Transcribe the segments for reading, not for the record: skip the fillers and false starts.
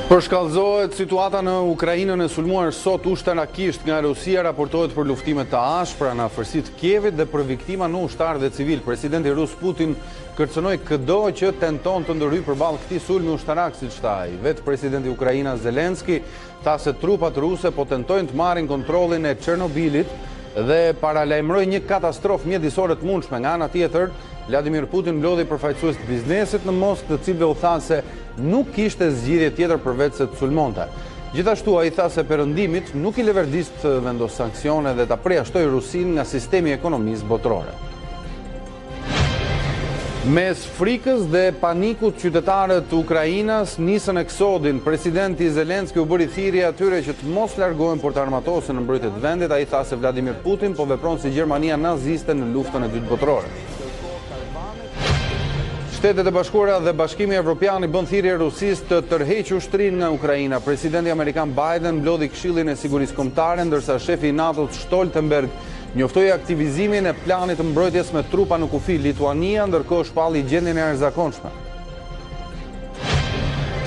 Përshkallëzohet situata në Ukrainën e sulmuar sot ushtarakisht nga Rusia, raportohet për luftime të ashpra në afërsitë të Kievit dhe për viktima në ushtar dhe civil. Presidenti rus Putin kërcënoi çdo që tenton të ndërhyjë përballë këtij sulmi ushtarak, siç tha ai. Vetë presidenti i Ukrainës Zelenski tha se trupat ruse po tentojnë të marrin kontrollin e Çernobilit dhe paralajmëroi një katastrofë mjedisore të mundshme. Nga ana tjetër, Vladimir Putin mblodhi përfaqësues të biznesit në Moskë, të cilëve u tha se nuk kishte zgjidhje tjetër përveç se të sulmonte. Gjithashtu ai tha se perëndimit nuk i leverdis të vendos sanksione dhe ta përjashtoi Rusinë nga sistemi i ekonomisë botërore. Mes frikës dhe panikut, qytetarët të Ukrainës nisën eksodin. Presidenti Zelenski u bëri thirrje atyre që të mos largohen por të armatosen në mbrojtje të vendit. Ai tha se Vladimir Putin po vepron si Gjermania naziste në luftën e dytë botërore. Shtetet e Bashkuara dhe Bashkimi Evropian i bën thirrje Rusisë të tërheqë ushtrinë nga Ukraina. Presidenti amerikan Biden mblodhi Këshillin e Sigurisë Kombëtare, ndërsa shefi i NATO-s Stoltenberg njoftoi aktivizimin e planit të mbrojtjes me trupa në kufi. Lituania ndërkohë shpalli gjendjen e arzakonshme.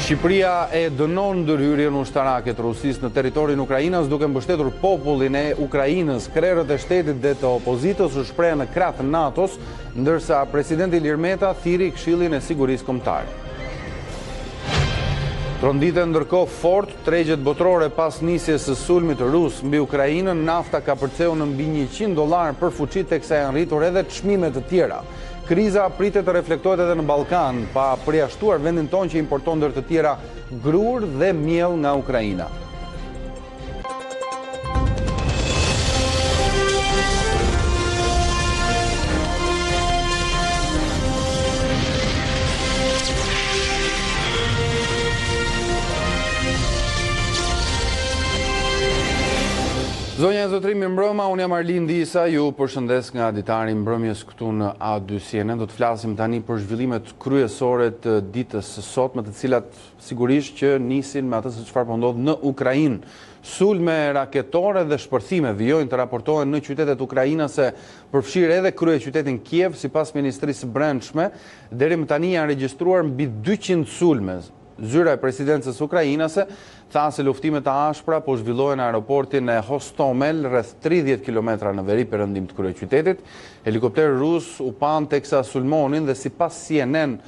Shqipëria e dënon ndërhyrjen ushtarake të Rusisë në territorin e Ukrainës duke mbështetur popullin e Ukrainës. Krerët e shtetit dhe të opozitës u shprehën në krah të NATO-s, ndërsa presidenti Ilir Meta thiri Këshillin e Sigurisë Kombëtare. Trondite ndërkohë fort tregjet botërore pas nisjes së sulmit rus mbi Ukrainën. Nafta ka përceu në mbi $100 për fuqi, teksa janë rritur edhe çmimet të tjera. Kriza pritet të reflektohet edhe në Ballkan, pa përjashtuar vendin tonë që importon ndër të tjera grur dhe miell nga Ukraina. Zonja e Zotëri, mirëmbrëma, unë jam Arlin Disa, ju përshëndes nga Ditari mbrëmjes këtu në A2CNN. Do të flasim tani për zhvillimet kryesore të ditës së sotme, të cilat sigurisht që nisin me atë se çfarë po ndodh në Ukrainë. Sulme raketore dhe shpërthime vijojnë të raportohen në qytetet ukrainase, përfshirë edhe kryeqytetin Kiev. Sipas Ministrisë së Brendshme, deri më tani janë regjistruar mbi 200 sulme. Zyra e presidencës ukrainase tha se luftimet e ashpra po zhvillohen në aeroportin e Hostomel, rreth 30 kilometra në veri perëndim të kryeqytetit. Helikopter rus u pan teksa sulmonin dhe sipas CNN,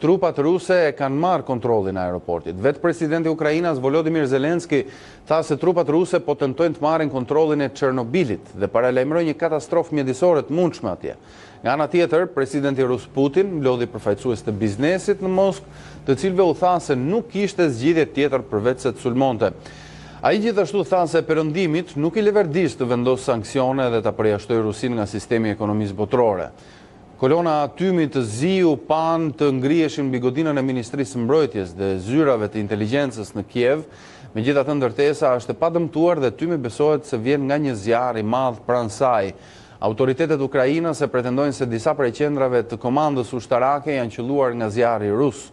trupat ruse e kanë marrë kontrollin e aeroportit. Vetë presidenti i Ukrainës Volodymyr Zelenski tha se trupat ruse po tentojnë të marrin kontrollin e Çernobilit dhe paralajmëroi një katastrofë mjedisore të mundshme atje. Nga ana tjetër, presidenti rus Putin mblodhi përfaqësues të biznesit në Moskë, të cilëve u tha se nuk kishte zgjidhje tjetër përveç se të sulmonte. Ai gjithashtu tha se perëndimit nuk i leverdis të vendos sanksione dhe ta përjashtoi Rusinë nga sistemi i ekonomisë botërore. Kolona tymit të zi u pan të ngriheshin mbi godinën e Ministrisë së Mbrojtjes dhe zyrave të inteligjencës në Kiev. Megjithatë, ndërtesa është e padëmtuar dhe tymi besohet se vjen nga një zjarr i madh pranë saj. Autoritetet ukrainase pretendojnë se disa prej qendrave të komandës ushtarake janë qelluar nga zjarri rus.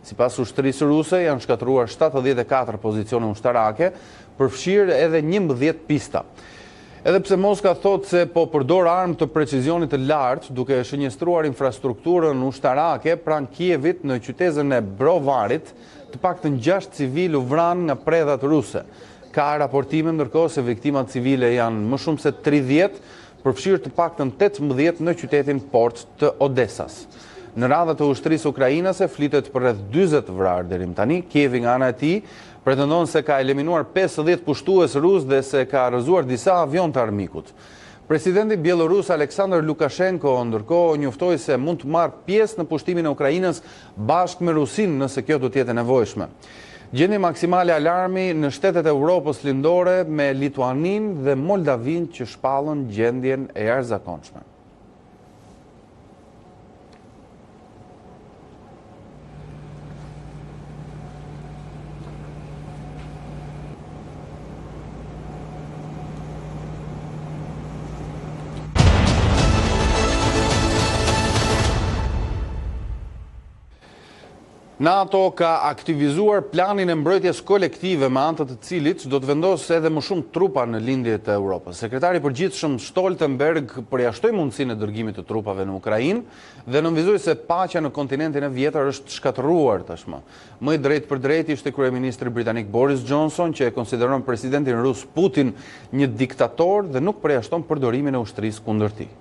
Sipas ushtrisë ruse, janë shkatëruar 74 pozicione ushtarake, përfshirë edhe 11 pista. Edhe pse Moska thot se po përdor armë të precizionit të lartë, duke shënjestruar infrastrukturën ushtarake pranë Kievit në qytetin e Brovarit, të paktën 6 civil u vranë nga predhat ruse. Ka raportime ndërkohë se viktimat civile janë më shumë se 30, përfshirë të paktën 18 në qytetin port të Odesas. Në radhët të ushtrisë ukrainase flitet për rreth 40 vrarë deri më tani. Kievi nga ana e tij pretendon se ka eliminuar 50 pushtues rus dhe se ka rrëzuar disa avion të armikut. Presidenti bielorus Aleksandr Lukashenko ndërkohë njoftoi se mund të marrë pjesë në pushtimin e Ukrainës bashkë me Rusinë nëse kjo do të jetë e nevojshme. Gjendje maksimale alarmi në shtetet e Europës lindore me Lituaninë dhe Moldavinë që shpallën gjendjen e jashtëzakonshme. NATO ka aktivizuar planin e mbrojtjes kolektive me anë të cilit do të vendosë edhe më shumë trupa në lindjet e Europës. Sekretari i përgjithshëm Stoltenberg përjashtoi mundësinë e dërgimit të trupave në Ukrainë dhe nënvizoi se paqja në kontinentin e vjetër është shkatërruar tashmë. Më i drejtë për drejtë ishte kryeministri britanik Boris Johnson, që e konsideron presidentin rus Putin një diktator dhe nuk përjashton përdorimin e ushtrisë kundër tij.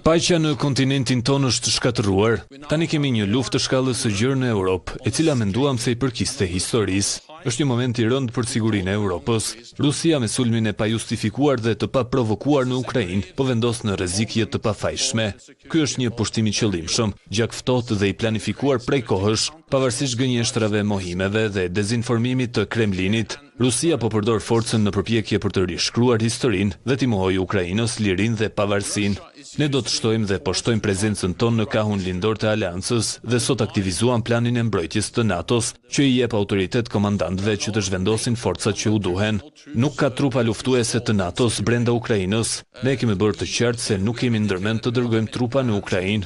Paqja në kontinentin tonë është shkatëruar. Tani kemi një luftë të shkallës së gjerë në Europë, e cila menduam se i përkiste historisë. Është një moment i rëndë për sigurinë e Europës. Rusia me sulmin e pajustifikuar dhe të paprovokuar në Ukrainë po vendos në rrezik të pafajshme. Ky është një pushtim i qëllimshëm, gjakftohtë dhe i planifikuar prej kohësh, pavarësisht gënjeshtrave, mohimeve dhe dezinformimit të Kremlinit. Rusia po përdor forcën në përpjekje për të rishkruar historinë dhe t'i mohojë Ukrainës lirinë dhe pavarësinë. Ne do të shtojmë dhe poshtojmë prezencën tonë në kahun lindor të aleancës dhe sot aktivizuam planin e mbrojtjes të NATO-s, që i jep autoritet komandantëve që të zhvendosin forcat që u duhen. Nuk ka trupa luftuese të NATO-s brenda Ukrainës. Ne kemi bërë të qartë se nuk kemi ndërmend të dërgojmë trupa në Ukrainë.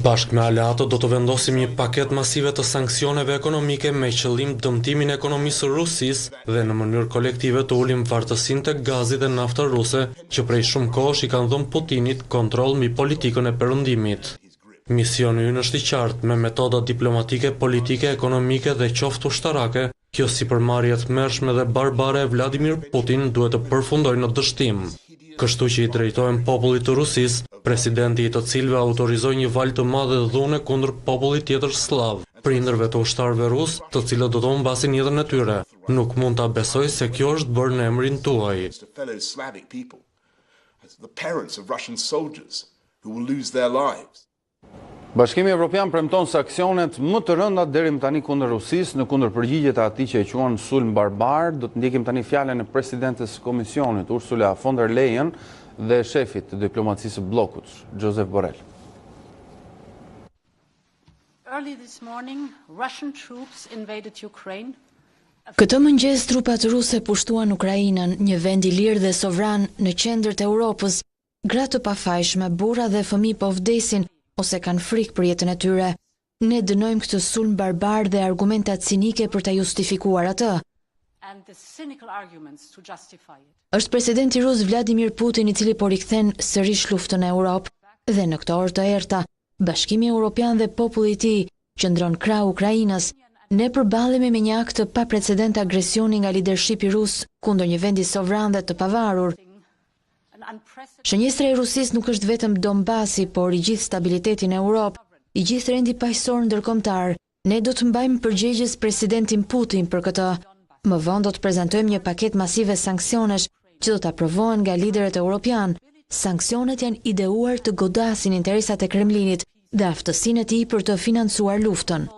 Bashkë me aleatët do të vendosim një paket masive të sanksioneve ekonomike me qëllim dëmtimin e ekonomisë së Rusisë dhe në mënyrë kolektive të ulim vartësinë tek gazi dhe nafta ruse, që prej shumë kohësh i kanë dhënë Putinit kontroll mbi politikën e perëndimit. Misioni ynë është i qartë, me metoda diplomatike, politike, ekonomike dhe qoftë ushtarake. Kjo sipërmarrje e tmerrshme dhe barbare e Vladimir Putin duhet të përfundojë në dështim. Kështu që i drejtohen popullit të Rusisë, presidenti i të cilëve autorizoi një valë të madhe dhune kundër popullit tjetër slav, prindërve të ushtarëve rus, të cilët do të humbasin jetën e tyre. Nuk mund ta besoj se kjo është bërë në emrin tuaj. Bashkimi Evropian premton sanksionet më të rënda deri më tani kundër Rusisë në kundër përgjigjet e atij që e quan sulm barbar. Do të ndjekim tani fjalën e presidentes Komisionit Ursula von der Leyen dhe shefit të diplomacisë së bllokut, Josep Borrell. Early this morning, Russian troops invaded Ukraine. Këtë mëngjes trupat ruse pushtuan Ukrainën, një vend i lirë dhe sovran në qendër të Europës. Gratë të pafajshme, burra dhe fëmijë po vdesin ose kanë frikë për jetën e tyre. Ne dënojmë këtë sulm barbar dhe argumenta cinike për ta justifikuar atë. Është presidenti rus Vladimir Putin i cili po rikthen sërish luftën e Europë dhe në këto orë të errta, Bashkimi Evropian dhe populli i tij qëndron krah Ukrainës. Ne përballemi me një akt të paprecedent agresioni nga lidershipi rus kundër një vendi sovran dhe të pavarur. Shënjestra e Rusisë nuk është vetëm Donbasi, por i gjithë stabiliteti në Europë, i gjithë rendi paqësor ndërkombëtar. Ne do të mbajmë përgjegjës presidentin Putin për këtë. Më vonë do të prezantojmë një paket masive sanksionesh që do të aprovohen nga liderët evropian. Sanksionet janë ideuar të godasin interesat e Kremlinit dhe aftësinë e tij për të financuar luftën.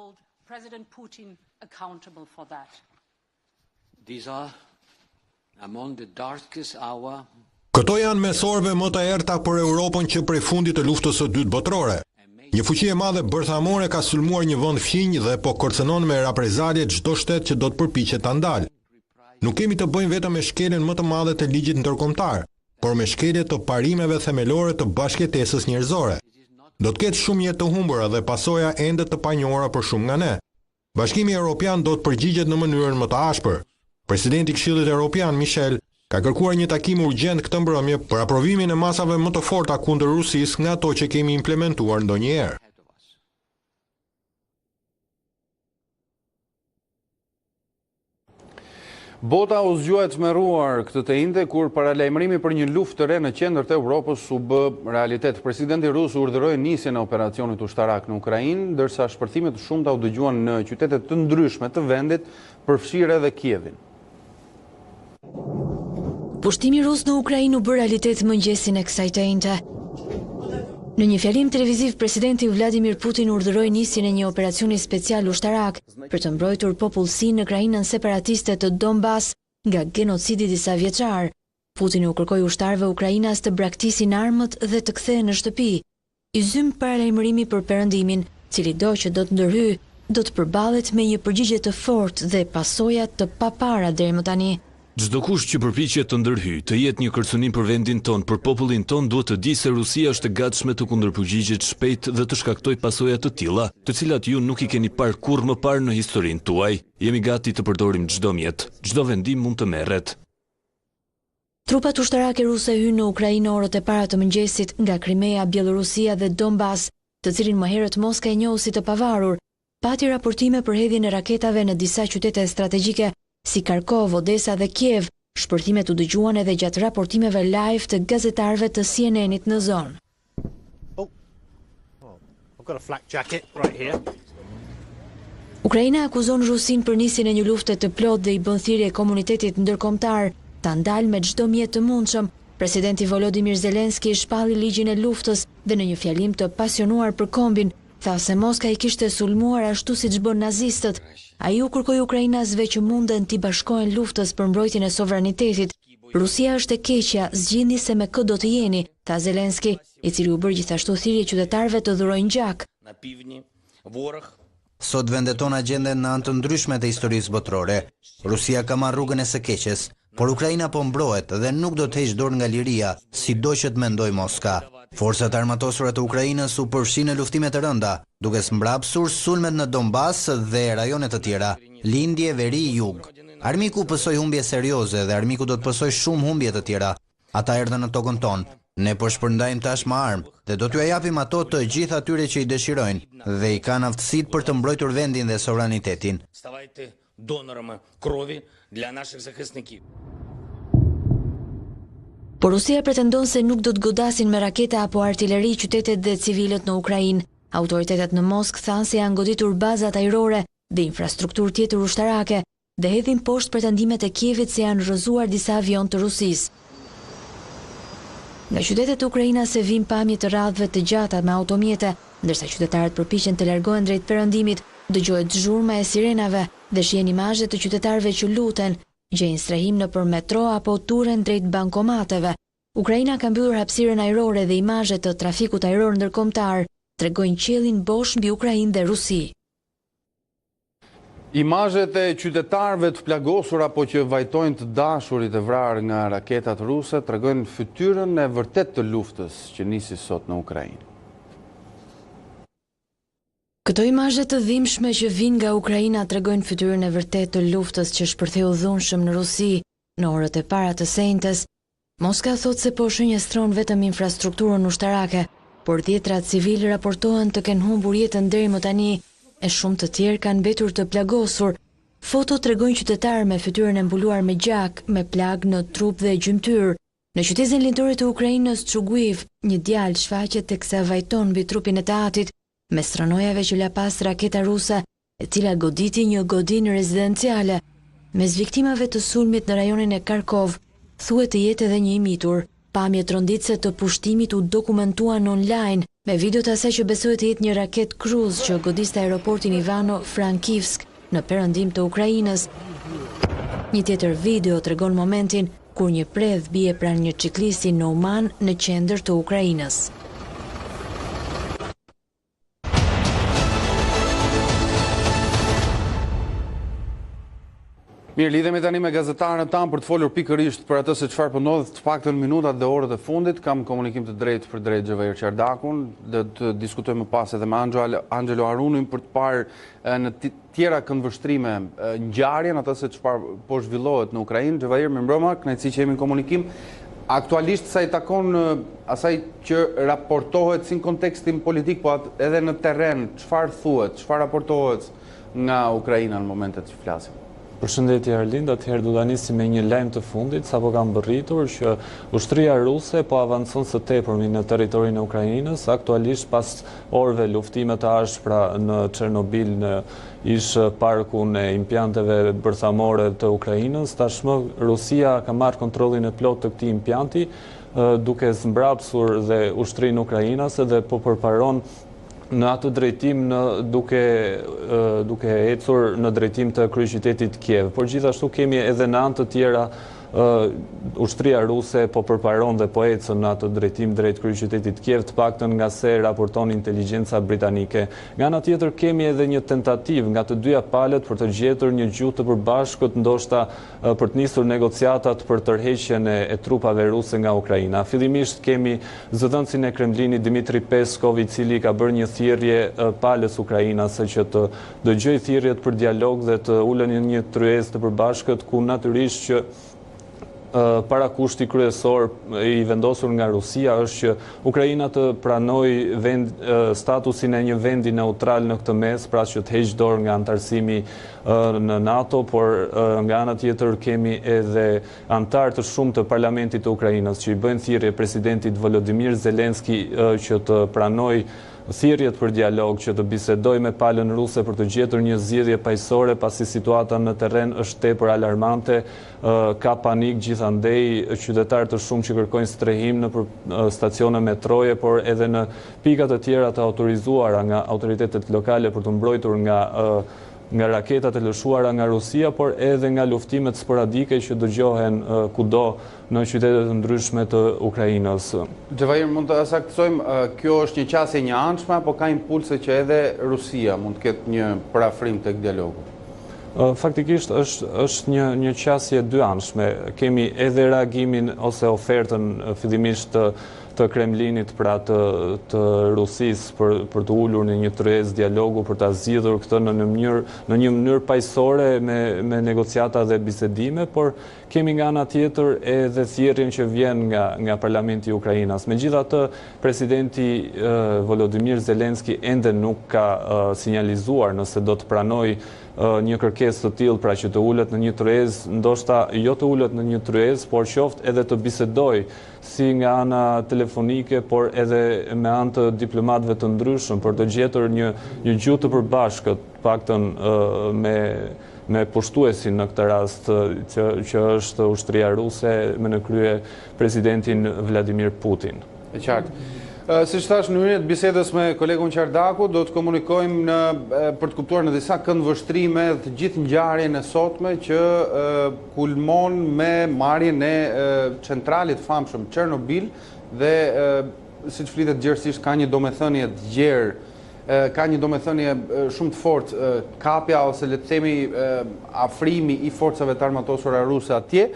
Këto janë mesorëve më të errta për Europën që prej fundit të luftës së dytë botërore. Një fuqi e madhe bërthamore ka sulmuar një vend fqinj dhe po kërcënon me reprezalje çdo shtet që do të përpiqet ta ndalë. Nuk kemi të bëjmë vetëm me shkeljen më të madhe të ligjit ndërkombëtar, por me shkelje të parimeve themelore të bashkëjetesës njerëzore. Do të ketë shumë jetë të humbura dhe pasoja ende të panjohura për shumë nga ne. Bashkimi Evropian do të përgjigjet në mënyrën më të ashpër. Presidenti i Këshillit Evropian Michel ka kërkuar një takim urgjent këtë mbrëmje për aprovimin e masave më të forta kundër Rusisë nga ato që kemi implementuar ndonjëherë. Bota u zgjua e tmerruar këtë të njëjtë kur paralajmërimi për një luftë të re në qendër të Evropës u bë realitet. Presidenti rus urdhëroi nisjen e operacionit ushtarak në Ukrainë, ndërsa shpërthime të shumta u dëgjuan në qytete të ndryshme të vendit, përfshirë edhe Kievin. Pushtimi rus në Ukrainë u bë realitet mëngjesin e kësaj të njëjtë. Në një fjalim televiziv, presidenti Vladimir Putin urdhëroi nisjen e një operacioni special ushtarak për të mbrojtur popullsinë në krajinën separatiste të Donbas nga genocidi disa vjeçar. Putin u kërkoi ushtarëve ukrainas të braktisin armët dhe të kthehen në shtëpi. I zym paralajmërimi për perëndimin, cili do që do të ndërhyjë, do të përballet me një përgjigje të fortë dhe pasojat të papara deri më tani. Çdo kush që përpiqet të ndërhyjë, të jetë një kërcënim për vendin ton, për popullin ton, duhet të di se Rusia është e gatshme të kundërpërgjigjet shpejt dhe të shkaktoj pasoja të tilla, të cilat ju nuk i keni parë kurrë më parë në historinë tuaj. Jemi gati të përdorim çdo mjet, çdo vendim mund të merret. Trupat ushtarake ruse hynë në Ukrainë orët e para të mëngjesit nga Krimea, Bielorusia dhe Donbas, të cilin më herët Moska e njohu si të pavarur, pati raportime për hedhjen e raketave në disa qytete strategjike si Kharkov, Odesa dhe Kiev. Shpërtimet u dëgjuan edhe gjatë raportimeve live të gazetarëve të CNN-it në zonë. Ukraina akuzon Rusin për nisjen e një lufte të plotë dhe i bën thirrje komunitetit ndërkombëtar ta ndalë me çdo mjet të mundshëm. Presidenti Volodymyr Zelenski shpalli ligjin e luftës dhe në një fjalim të pasionuar për kombin, tha se Moska i kishte sulmuar ashtu siç bën nazistët. Ai u kërkoi ukrainasve që munden t'i bashkohen luftës për mbrojtjen e sovranitetit. Rusia është e keqja, zgjidhni se me kë do të jeni, tha Zelenski, i cili u bërë gjithashtu thirrje qytetarëve të dhurojnë gjak. Sot vendet tona gjenden në anë të ndryshme të historisë botërore. Rusia ka marrë rrugën e së keqes, por Ukraina po mbrohet dhe nuk do të heqë dorë nga liria, sido që të mendoj Moska. Forcat armatosura të Ukrainës u përfshin në luftime të rënda, duke mbrapsur sulmet në Donbas dhe rajonet të tjera, lindje, veri, jug. Armiku pësoi humbje serioze dhe armiku do të pësoj shumë humbje të tjera. Ata erdhën në tokën tonë. Ne po shpërndajmë tash me armë dhe do t'ju japim ato të gjithë atyre që i dëshirojnë dhe i kanë aftësitë për të mbrojtur vendin dhe sovranitetin. Por Rusia pretendon se nuk do të godasin me raketa apo artilleri qytetet dhe civilët në Ukrainë. Autoritetet në Moskë thanë se janë goditur bazat ajrore dhe infrastrukturë tjetër ushtarake dhe hedhin poshtë pretendimet e Kievit se janë rrëzuar disa avion të Rusisë. Nga qytetet e Ukrainës se vijnë pamje të radhëve të gjata me automjete, ndërsa qytetarët përpiqen të largohen drejt perëndimit, dëgjohet zhurma e sirenave dhe shihen imazhe të qytetarëve që luten, gjejnë strehim nëpër metro apo turen drejt bankomateve. Ukraina ka mbyllur hapësirën ajrore dhe imazhet të trafikut ajror ndërkombëtar tregojnë qiellin bosh mbi Ukrainë dhe Rusi. Imazhet e qytetarëve të plagosur apo që vajtojnë të dashurit e vrarë nga raketat ruse tregojnë fytyrën e vërtet të luftës që nisi sot në Ukrainë. Këto imazhe të dhimbshme që vijnë nga Ukraina tregojnë fytyrën e vërtet të luftës që shpërtheu dhunshëm në Rusi në orët e para të sejntes. Moska thot se po shënjestron vetëm infrastrukturën ushtarake, por dhjetra civil raportohen të kenë humbur jetën deri më tani, e shumë të tjerë kanë mbetur të plagosur. Foto tregojnë qytetarë me fytyrën e mbuluar me gjak, me plag në trup dhe gjymtyr. Në qytetin lindore të Ukrainës Çuguiv, një djalë shfaqet teksa vajton mbi trupin e të atit, me stranojave që la pas raketa ruse, e cila goditi një godinë rezidenciale. Mes viktimave të sulmit në rajonin e Kharkov, thuhet të jetë edhe një i mitur. Pamje tronditëse të pushtimit u dokumentuan online, me video të asaj që besohet të jetë një raket kruz që godiste aeroportin Ivano-Frankivsk në perëndim të Ukrainës. Një tjetër video tregon momentin kur një predh bie pranë një ciklisti në Uman në qendër të Ukrainës. Mirë, lidhemi tani me gazetarën tanë për të folur pikërisht për atë se çfarë po ndodh të paktën minutat dhe orët e fundit. Kam komunikim të drejtë për drejt Xhevair Qardakun, dhe të diskutojmë më pas edhe me Angelo Harunin për të parë në tjera këndvështrime ngjarjen, atë se çfarë po zhvillohet në Ukrainë. Xhevair, mirëmbrëma, kënaqësi që jemi në komunikim. Aktualisht sa i takon asaj që raportohet si në kontekstin politik, po edhe në terren, çfarë thuhet, çfarë raportohet nga Ukraina në momentet që flasim? Përshëndetje Arlind, atëherë do ta nisim me një lajm të fundit, sapo kam bërritur që ushtria ruse po avancon së tepërmi në territorin e Ukrainës, aktualisht pas orëve luftime të ashpra në Çernobil, në ish parkun e impianteve bërthamore të Ukrainës. Tashmë Rusia ka marrë kontrollin e plot të këtij impianti, duke zmbrapsur dhe ushtrinë ukrainase dhe po përparon në atë drejtim duke ecur në drejtim të kryeqytetit Kiev. Por gjithashtu kemi edhe në anë të tjera ushtria ruse po përparon dhe po ecën në atë drejtim drejt kryeqytetit Kiev, të paktën nga se raporton inteligjenca britanike. Nga ana tjetër kemi edhe një tentativë nga të dyja palët për të gjetur një gjuhë të përbashkët, ndoshta për të nisur negociatat për tërheqjen e trupave ruse nga Ukraina. Fillimisht kemi zëdhënësin e Kremlinit Dmitri Peskov, i cili ka bërë një thirrje palës ukrainase që të dëgjoj thirrjet për dialog dhe të ulën në një tryezë të përbashkët, ku natyrisht që parakushti kryesor i vendosur nga Rusia është që Ukraina të pranojë statusin e një vendi neutral në këtë mes, pra që të heqë dorë nga antarësimi në NATO, por nga ana tjetër kemi edhe antar të shumë të parlamentit të Ukrainës që i bëjnë thirrje presidentit Volodymyr Zelenski që të pranojë thirrjet për dialog, që të bisedoj me palën ruse për të gjetur një zgjidhje paqësore, pasi situata në terren është tepër alarmante, ka panik gjithandej, qytetarë të shumë që kërkojnë strehim në stacione metroje, por edhe në pika të tjera të autorizuara nga autoritetet lokale për të mbrojtur nga raketat e lëshuara nga Rusia, por edhe nga luftimet sporadike që dëgjohen kudo në qytetet të ndryshme të Ukrainës. Xhevair, mund të saktësojmë, kjo është një qasje një anshme, apo ka impulse që edhe Rusia mund të ketë një parafrim tek dialogu? Faktikisht është një qasje dy anshme. Kemi edhe reagimin ose ofertën fillimisht të Kremlinit, pra të Rusisë për të ulur në një tryezë dialogu, për ta zgjidhur këtë në një mënyrë paqësore me negociata dhe bisedime, por kemi nga ana tjetër edhe thirrjen që vjen nga parlamenti i Ukrainës. Megjithatë, presidenti Volodymyr Zelenski ende nuk ka sinjalizuar nëse do të pranojë një kërkesë të tillë, pra që të ulet në një tryezë, ndoshta jo të ulet në një tryezë, por qoftë edhe të bisedoj si nga ana telefonike, por edhe me anë të diplomatëve të ndryshëm për të gjetur një gjuhë të përbashkët, paktën me pushtuesin në këtë rast që është ushtria ruse me në krye presidentin Vladimir Putin. E qartë. Si që thash, në mënyrë të bisedës me kolegun Qardaku, do të komunikojmë për të kuptuar në disa këndvështrime të gjithë ngjarjen e sotme që kulmon me marrjen e centralit famshëm Chernobyl dhe siç flitet gjerësisht ka një domethënie të gjerë, ka një domethënie shumë të fortë, kapja ose le të themi afrimi i forcave të armatosura ruse atje.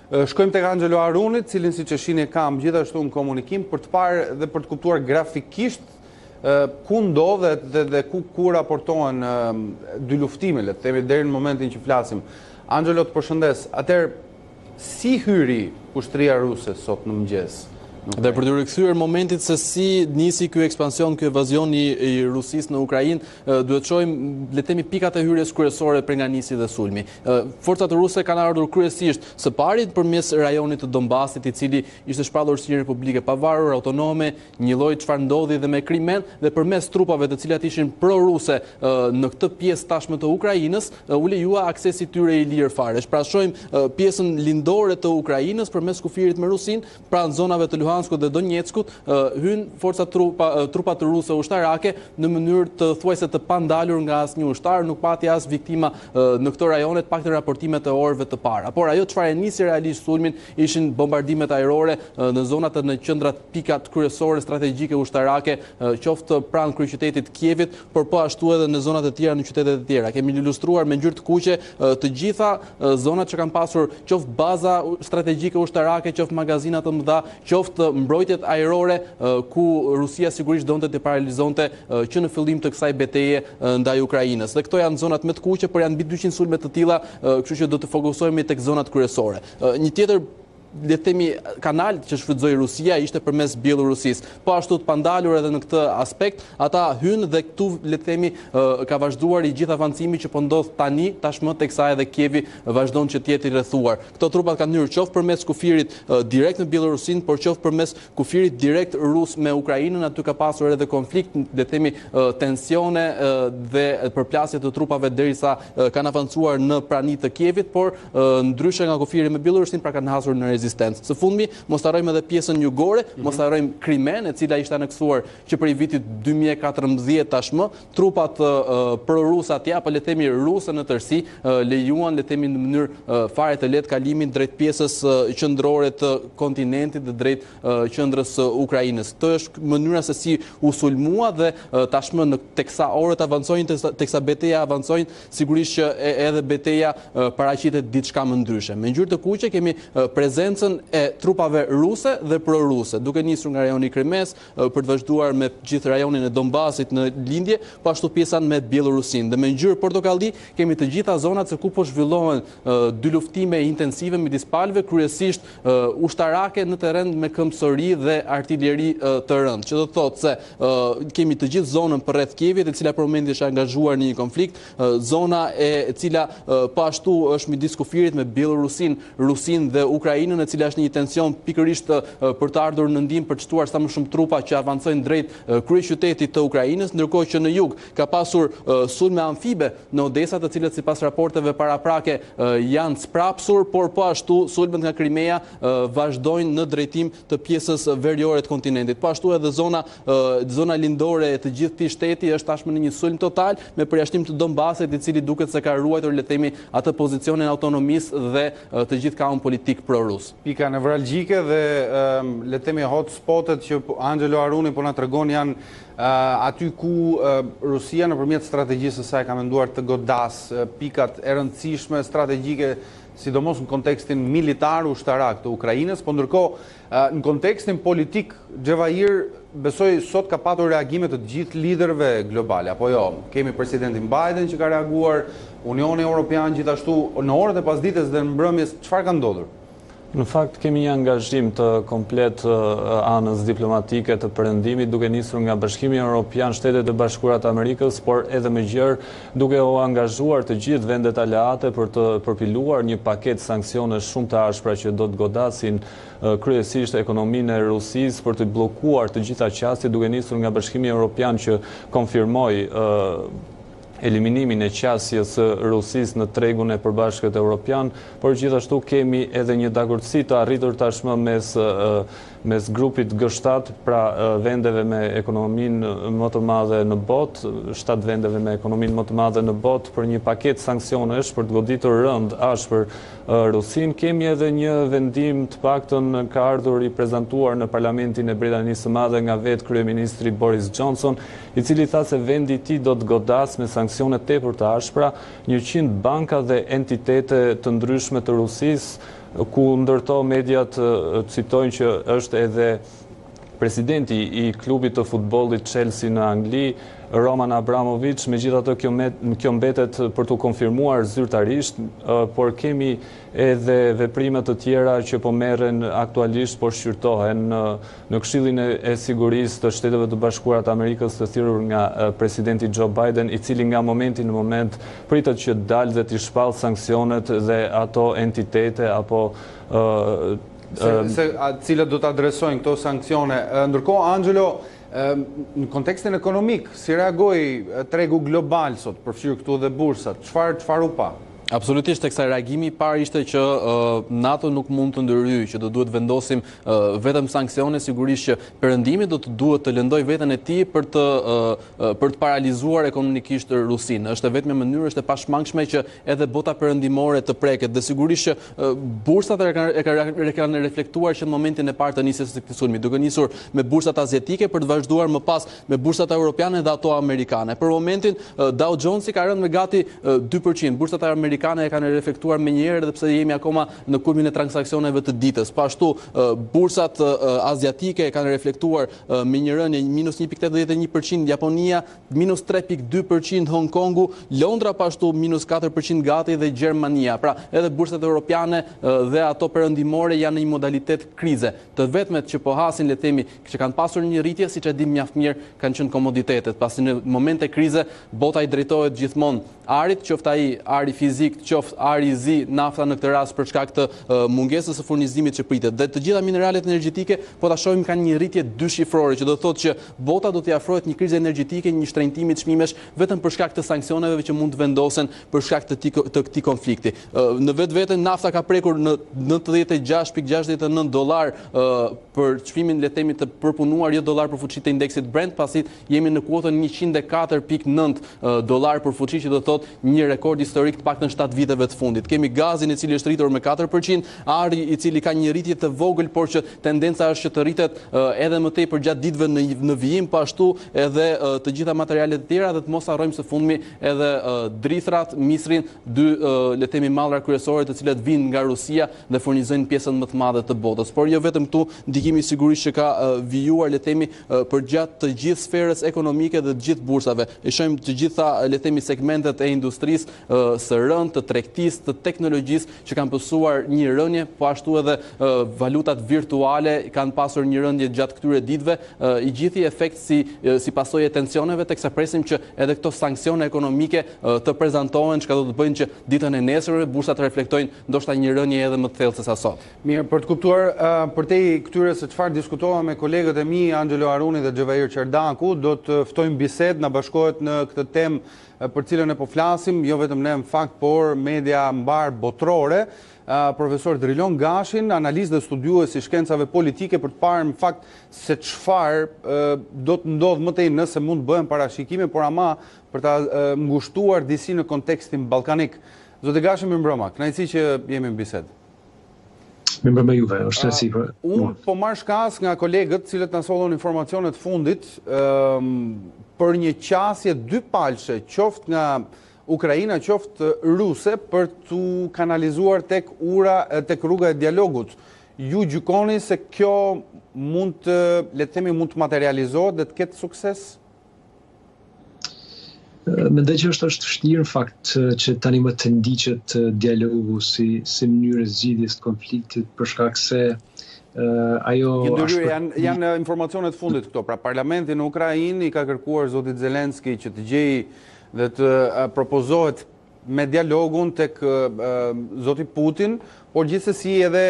Shkojmë tek Angelo Arunit, cilin siç e shihni kam gjithashtu në komunikim për të parë dhe për të kuptuar grafikisht ku ndodhet dhe ku raportohen dy luftime, le të themi deri në momentin që flasim. Angelo, të përshëndes. Atëherë, si hyri ushtria ruse sot në mëngjes? Dhe për të rikthyer momentit se si nisi ky ekspansion, ky evazion i Rusisë në Ukrainë, duhet të shohim le të themi pikat e hyrjes kryesore për nga nisi dhe sulmi. Forcat ruse kanë ardhur kryesisht së pari përmes rajonit të Donbasit, i cili ishte shpallur si një republikë e pavarur, autonome, një lloj çfarë ndodhi dhe me Krimen, dhe përmes trupave të cilat ishin pro-ruse në këtë pjesë tashmë të Ukrainës, u lejua aksesi tyre i lirë fare. Pra shohim pjesën lindore të Ukrainës përmes kufirit me Rusin, pranë zonave të Luhanskut dhe Donetskut, hyn forca trupat ruse ushtarake në mënyrë të thuajse të pandalur nga asnjë ushtar, nuk pati as viktima në këto rajone, të paktën raportimet e orëve të para. Por ajo çfarë nisi realisht sulmin ishin bombardimet ajrore në zonat e në qendrat pikat kryesore strategjike ushtarake, qoftë pranë kryeqytetit Kievit, por po ashtu edhe në zonat e tjera në qytetet e tjera. Kemi ilustruar me ngjyrë të kuqe të gjitha zonat që kanë pasur qoftë baza strategjike ushtarake, qoftë magazina të mëdha, qoftë mbrojtjet ajrore ku Rusia sigurisht donte të paralizonte që në fillim të kësaj betejë ndaj Ukrainës. Dhe këto janë zonat më të kuqe, por janë mbi 200 sulme të tilla, kështu që do të fokusohemi tek zonat kryesore. Një tjetër le të themi kanal që shfrytëzoi Rusia ishte përmes Bielorusisë. Po ashtu të pandalur edhe në këtë aspekt, ata hynë dhe këtu le të themi ka vazhduar i gjithë avancimi që po ndodh tani, tashmë teksa edhe Kievi vazhdon që të jetë i rrethuar. Këto trupat kanë hyrë qoftë përmes kufirit direkt në Bielorusinë, por qoftë përmes kufirit direkt rus me Ukrainën, aty ka pasur edhe konflikt, le të themi tensione dhe përplasje të trupave derisa kanë avancuar në pranitë të Kievit, por ndryshe nga kufiri me Bielorusinë, pra kanë hasur në rezistencë. Së fundmi, mos harrojmë edhe pjesën jugore, mos harrojmë Krimen, e cila ishte aneksuar që prej vitit 2014 tashmë, trupat pro-rus atje, apo le themi rusë në tërësi, lejuan le themi në mënyrë fare të lehtë kalimin drejt pjesës qendrore të kontinentit dhe drejt qendrës Ukrainës. Këtë është mënyra se si u sulmua dhe tashmë teksa orët avancojnë, teksa betejë avancojnë, sigurisht që edhe betejë paraqitet diçka më ndryshe. Me ngjyrë të kuqe kemi prezencën e trupave ruse dhe proruse, duke nisur nga rajoni i Krimes për të vazhduar me gjithë rajonin e Donbasit në lindje, po ashtu pjesën me Bielorusin. Dhe me ngjyrë portokalli kemi të gjitha zonat se ku po zhvillohen dy luftime intensive midis palëve, kryesisht ushtarake në terren me këmbësori dhe artilleri të rëndë, që do të thotë se kemi të gjithë zonën përreth Kievit, e cila për momentin është angazhuar në një konflikt, zona e cila po ashtu është midis kufirit me Bielorusin, Rusin dhe Ukrainën, e cila është një tension pikërisht për të ardhur në ndihmë për të shtuar sa më shumë trupa që avancojnë drejt kryeqytetit të Ukrainës, ndërkohë që në jug ka pasur sulme amfibe në Odesa, të cilët sipas raporteve paraprake janë sprapsur, por po ashtu sulmet nga Krimea vazhdojnë në drejtim të pjesës veriore të kontinentit. Po ashtu edhe zona lindore e të gjithë këtij shteti është tashmë në një sulm total me përjashtim të Donbasit, i cili duket se ka ruajtur le të themi atë pozicionin e autonomisë dhe të gjithë kaun politik pro-rus. Pika nevralgjike dhe le të themi hotspotet që Angelo Aruni po na tregon janë aty ku Rusia nëpërmjet strategjisë së saj ka menduar të godas pikat e rëndësishme strategjike, sidomos në kontekstin militar ushtarak të Ukrainës, po ndërkohë në kontekstin politik Xhevair besoj sot ka patur reagime të gjithë liderëve globale, apo jo? Kemi presidentin Biden që ka reaguar, Unioni Evropian gjithashtu në orët e pasdites dhe në mbrëmjes, çfarë ka ndodhur? Në fakt kemi një angazhim të komplet anës diplomatike të perëndimit, duke nisur nga Bashkimi Evropian, Shtetet e Bashkuara të Amerikës, por edhe më gjerë duke u angazhuar të gjithë vendet aleate për të përpiluar një paketë sanksione shumë të ashpra që do të godasin kryesisht ekonominë e Rusisë për të bllokuar të gjitha qasjet, duke nisur nga Bashkimi Evropian që konfirmoi eliminimin e qasjes së Rusisë në tregun e përbashkët evropian, por gjithashtu kemi edhe një dakordsi të arritur tashmë mes grupit G7, pra vendeve me ekonominë më të madhe në botë, 7 vendeve me ekonominë më të madhe në botë, për një paketë sanksionesh për të goditur rënd ashpër Rusin. Kemi edhe një vendim të paktën ka ardhur i prezantuar në Parlamentin e Britanisë së Madhe nga vetë kryeministri Boris Johnson, i cili tha se vendi i tij do të godas me sanksione tepër të ashpra 100 banka dhe entitete të ndryshme të Rusisë, ku ndërto mediat citojnë që është edhe presidenti i klubit të futbollit Chelsea në Angli, Roman Abramovich, megjithatë kjo mbetet për të konfirmuar zyrtarisht, por kemi edhe veprime të tjera që po merren aktualisht, por shqyrtohen në Këshillin e Sigurisë të Shteteve të Bashkuara të Amerikës, të thirrur nga presidenti Joe Biden, i cili nga momenti në moment pritet që dalë dhe të shpallë sanksionet dhe ato entitete apo cilët do të adresojnë këto sanksione. Ndërkohë, Angelo, në kontekstin ekonomik, si reagoi tregu global sot, përfshirë këtu dhe bursat, çfarë u pa? Absolutisht, teksa reagimi i parë ishte që NATO nuk mund të ndërhyjë, që do duhet vendosim vetëm sanksione, sigurisht që perëndimi do të duhet të lëndoj veten e tij për të paralizuar ekonomikisht Rusinë. Është vetëm një mënyrë, është e pashmangshme që edhe bota perëndimore të preket, dhe sigurisht që bursat e kanë reflektuar që në momentin e parë të nisjes së këtij sulmi, duke nisur me bursat aziatike për të vazhduar më pas me bursat europiane dhe ato amerikane. Për momentin Dow Jonesi ka rënë me gati 2%, bursat amerikane e kanë reflektuar me njëherë edhe pse jemi akoma në kulmin e transaksioneve të ditës. Pashtu bursat aziatike kanë reflektuar me një rënje -1.81%, Japonia -3.2%, Hong Kongu, Londra pashtu -4% gati dhe Gjermania. Pra edhe bursat europiane dhe ato perëndimore janë në një modalitet krize. Të vetmet që po hasin, le të themi, që kanë pasur një rritje, siç e dim mjaft mirë, kanë qenë komoditetet. Pasi në momente krize bota i drejtohet gjithmonë arit, qoftë ai ari fizik, qoftë ari i zi, nafta në këtë rast për shkak të mungesës së furnizimit që pritet. Dhe të gjitha mineralet energjetike, po ta shohim kanë një rritje dyshifrore, që do të thotë që bota do t'i afrohet një krizë energjetike, një shtrenjtimi të çmimesh vetëm për shkak të sanksioneve që mund të vendosen për shkak të këtij konflikti. Në vetveten nafta ka prekur në $96.69 për çmimin le të themi të përpunuar, jo dollar për fuqitë të indeksit Brent, pasi jemi në kuotën $104.9 për fuqi, që do të thotë një rekord historik të paktën 7 viteve të fundit. Kemi gazin i cili është rritur me 4%, ari i cili ka një rritje të vogël, por që tendenca është që të rritet edhe më tepër gjatë ditëve në vijim, po ashtu edhe të gjitha materialet e tjera, dhe të mos harrojmë së fundmi edhe drithrat, misrin, dy le të themi mallra kryesore të cilat vijnë nga Rusia dhe furnizojnë pjesën më të madhe të botës. Por jo vetëm këtu, ndikimi sigurisht që ka vijuar le të themi përgjatë të gjithë sferës ekonomike dhe të gjithë bursave. E shohim të gjitha le të themi segmentet e industrisë së rënd, të tregtisë, të teknologjisë që kanë pësuar një rënje, po ashtu edhe valutat virtuale kanë pasur një rëndje gjatë këtyre ditëve, i gjithi efekt si pasojë e tensioneve, teksa presim që edhe këto sanksione ekonomike të prezantohen, çka do të bëjnë që ditën e nesërme bursat reflektojnë ndoshta një rënje edhe më të thellë se sa sot. Mirë, për të kuptuar përtej këtyre se çfarë diskutova me kolegët e mi Angelo Aruni dhe Xhevair Qerdaku, do të ftojmë bisedë, na bashkohet në këtë temë për cilën e po flasim, jo vetëm ne në fakt, por media mbar botrore, profesor Drilon Gashin, analist dhe studiues i shkencave politike, për të parë në fakt se çfarë do të ndodhë më tej nëse mund të bëhen parashikime, por ama për ta ngushtuar disi në kontekstin ballkanik. Zotë Gashi, mirëmbrëma, kënaqësi që jemi në bisedë. Mirëmbrëma juve, është rëndësi për. Unë po marr shkas nga kolegët, cilët na sollën informacionet fundit për një qasje dypalshe, qoftë nga Ukraina, qoftë ruse, për të kanalizuar tek rruga e dialogut. Ju gjykoni se kjo mund të, le të themi, mund të materializohet dhe të ketë sukses? Mendoj që është vështirë në fakt që tani më të ndiqet dialogu si mënyrë zgjidhjes të konfliktit, për shkak se ajo janë informacionet fundit këto. Pra parlamenti në Ukrainë i ka kërkuar zotit Zelenski që të gjejë dhe të propozohet me dialogun tek zoti Putin, por gjithsesi edhe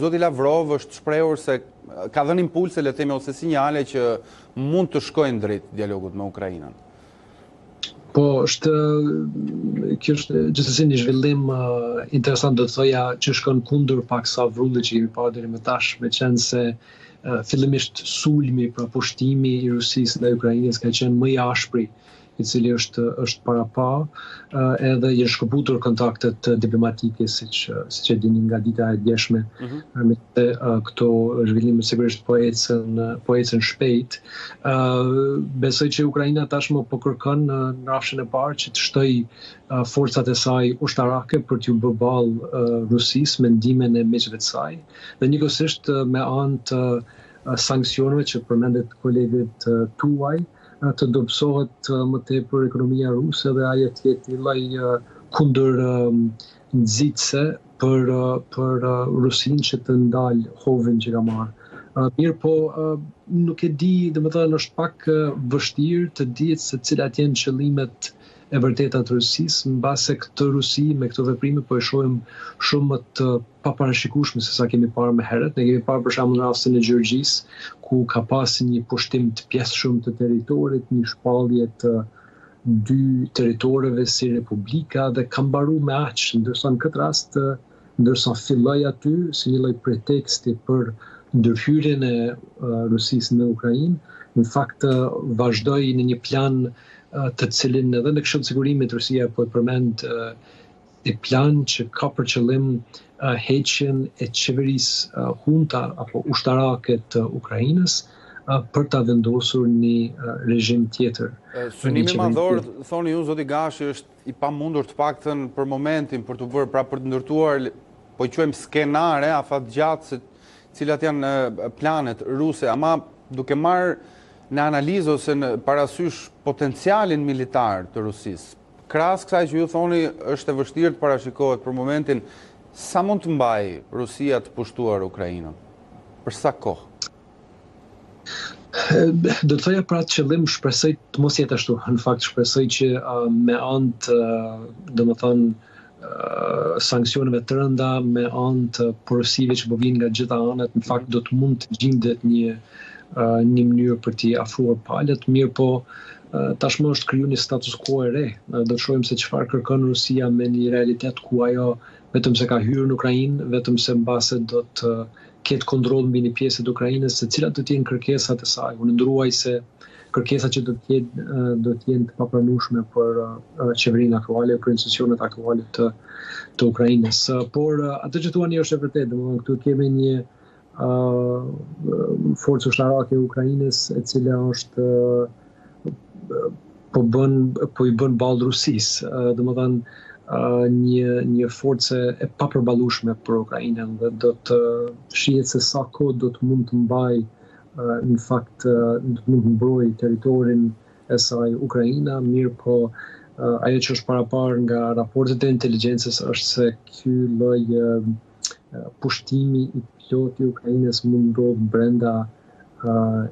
zoti Lavrov është shprehur se ka dhënë impulse, le të themi, ose sinjale që mund të shkojnë drejt dialogut me Ukrainën. Po, kjo është gjithsesi një zhvillim interesant, do të thoja, që shkon kundër paksa vrullit që kemi parë deri më tash, meqense se fillimisht sulmi, pra pushtimi i Rusisë ndaj Ukrainës ka qenë më i ashpri, i cili është para pa, edhe janë shkëputur kontaktet diplomatike, siç e dini nga dita e djeshme, me këto zhvillime sigurisht po ecën shpejt. Besoj që Ukraina tashmë po kërkon në rafshën e parë që të shtojë forcat e saj ushtarake për t'ju bërë ballë Rusisë me ndihmën e miqve të saj, dhe njëkohësisht me anë të sanksioneve që përmendet kolegët tuaj, të dobësohet më tepër ekonomia ruse dhe ajo të jetë një lloj kundër nxitse për Rusinë që të ndalë hovin që ka marrë. Mirë po, nuk e di, domethënë është pak vështirë të dihet se cilat janë qëllimet e vërteta të Rusisë, mbase këtë Rusi me këto veprime po e shohim shumë më të paparashikueshme se sa kemi parë më herët. Ne kemi parë për shembull rastin e Gjergjisë, ku ka pasur një pushtim të pjesëshëm të territorit, një shpallje të dy territoreve si republika dhe ka mbaruar me aq, ndërsa në këtë rast, ndërsa filloi aty si një lloj preteksti për ndërhyrjen e Rusisë në Ukrainë, në fakt vazhdoi në një plan të cilin edhe në Këshillin e Sigurimit Rusia po e përmend një plan që ka për qëllim heqjen e qeverisë hunta apo ushtarake të Ukrainës për ta vendosur një regjim tjetër. Synimi madhor, thoni ju, zoti Gashi, është i pamundur të paktën për momentin për të bërë, pra për të ndërtuar, po i quajmë skenare afatgjatë se cilat janë planet ruse, ama duke marrë në analizë ose në parasysh potencialin militar të Rusisë. Krahas kësaj që ju thoni është e vështirë të parashikohet për momentin, sa mund të mbajë Rusia të pushtuar Ukrainën? Për sa kohë? Do të thoja pra të qëllim shpresoj të mos jetë ashtu. Në fakt shpresoj që me anë të, domethënë sanksioneve të rënda, me anë të porosive që po vinë nga gjitha anët, në fakt do të mund të gjendet një mënyrë për t'i afruar palët, mirë po tashmë është kriju një status quo e re. Do të shohim se çfarë kërkon Rusia me një realitet ku ajo vetëm se ka hyrë në Ukrainë, vetëm se mbase do të ketë kontroll mbi një pjesë të Ukrainës, se cilat do të jenë kërkesat e saj. Unë nduruaj se kërkesat që do të jenë të papranueshme për qeverinë aktuale, për institucionet aktuale të Ukrainës. Por atë që thuani është e vërtetë, domethënë këtu kemi një forcë ushtarake e Ukrainës e cila është po i bën ballë Rusisë, domethënë një forcë e papërballueshme për Ukrainën dhe do të shihet se sa kohë do të mund të mbaj në fakt do të mund të mbrojë territorin e saj Ukraina, mirë po ajo që është parapar nga raportet e inteligjencës është se ky lloj pushtimi i plotë i Ukrainës mund ndodh brenda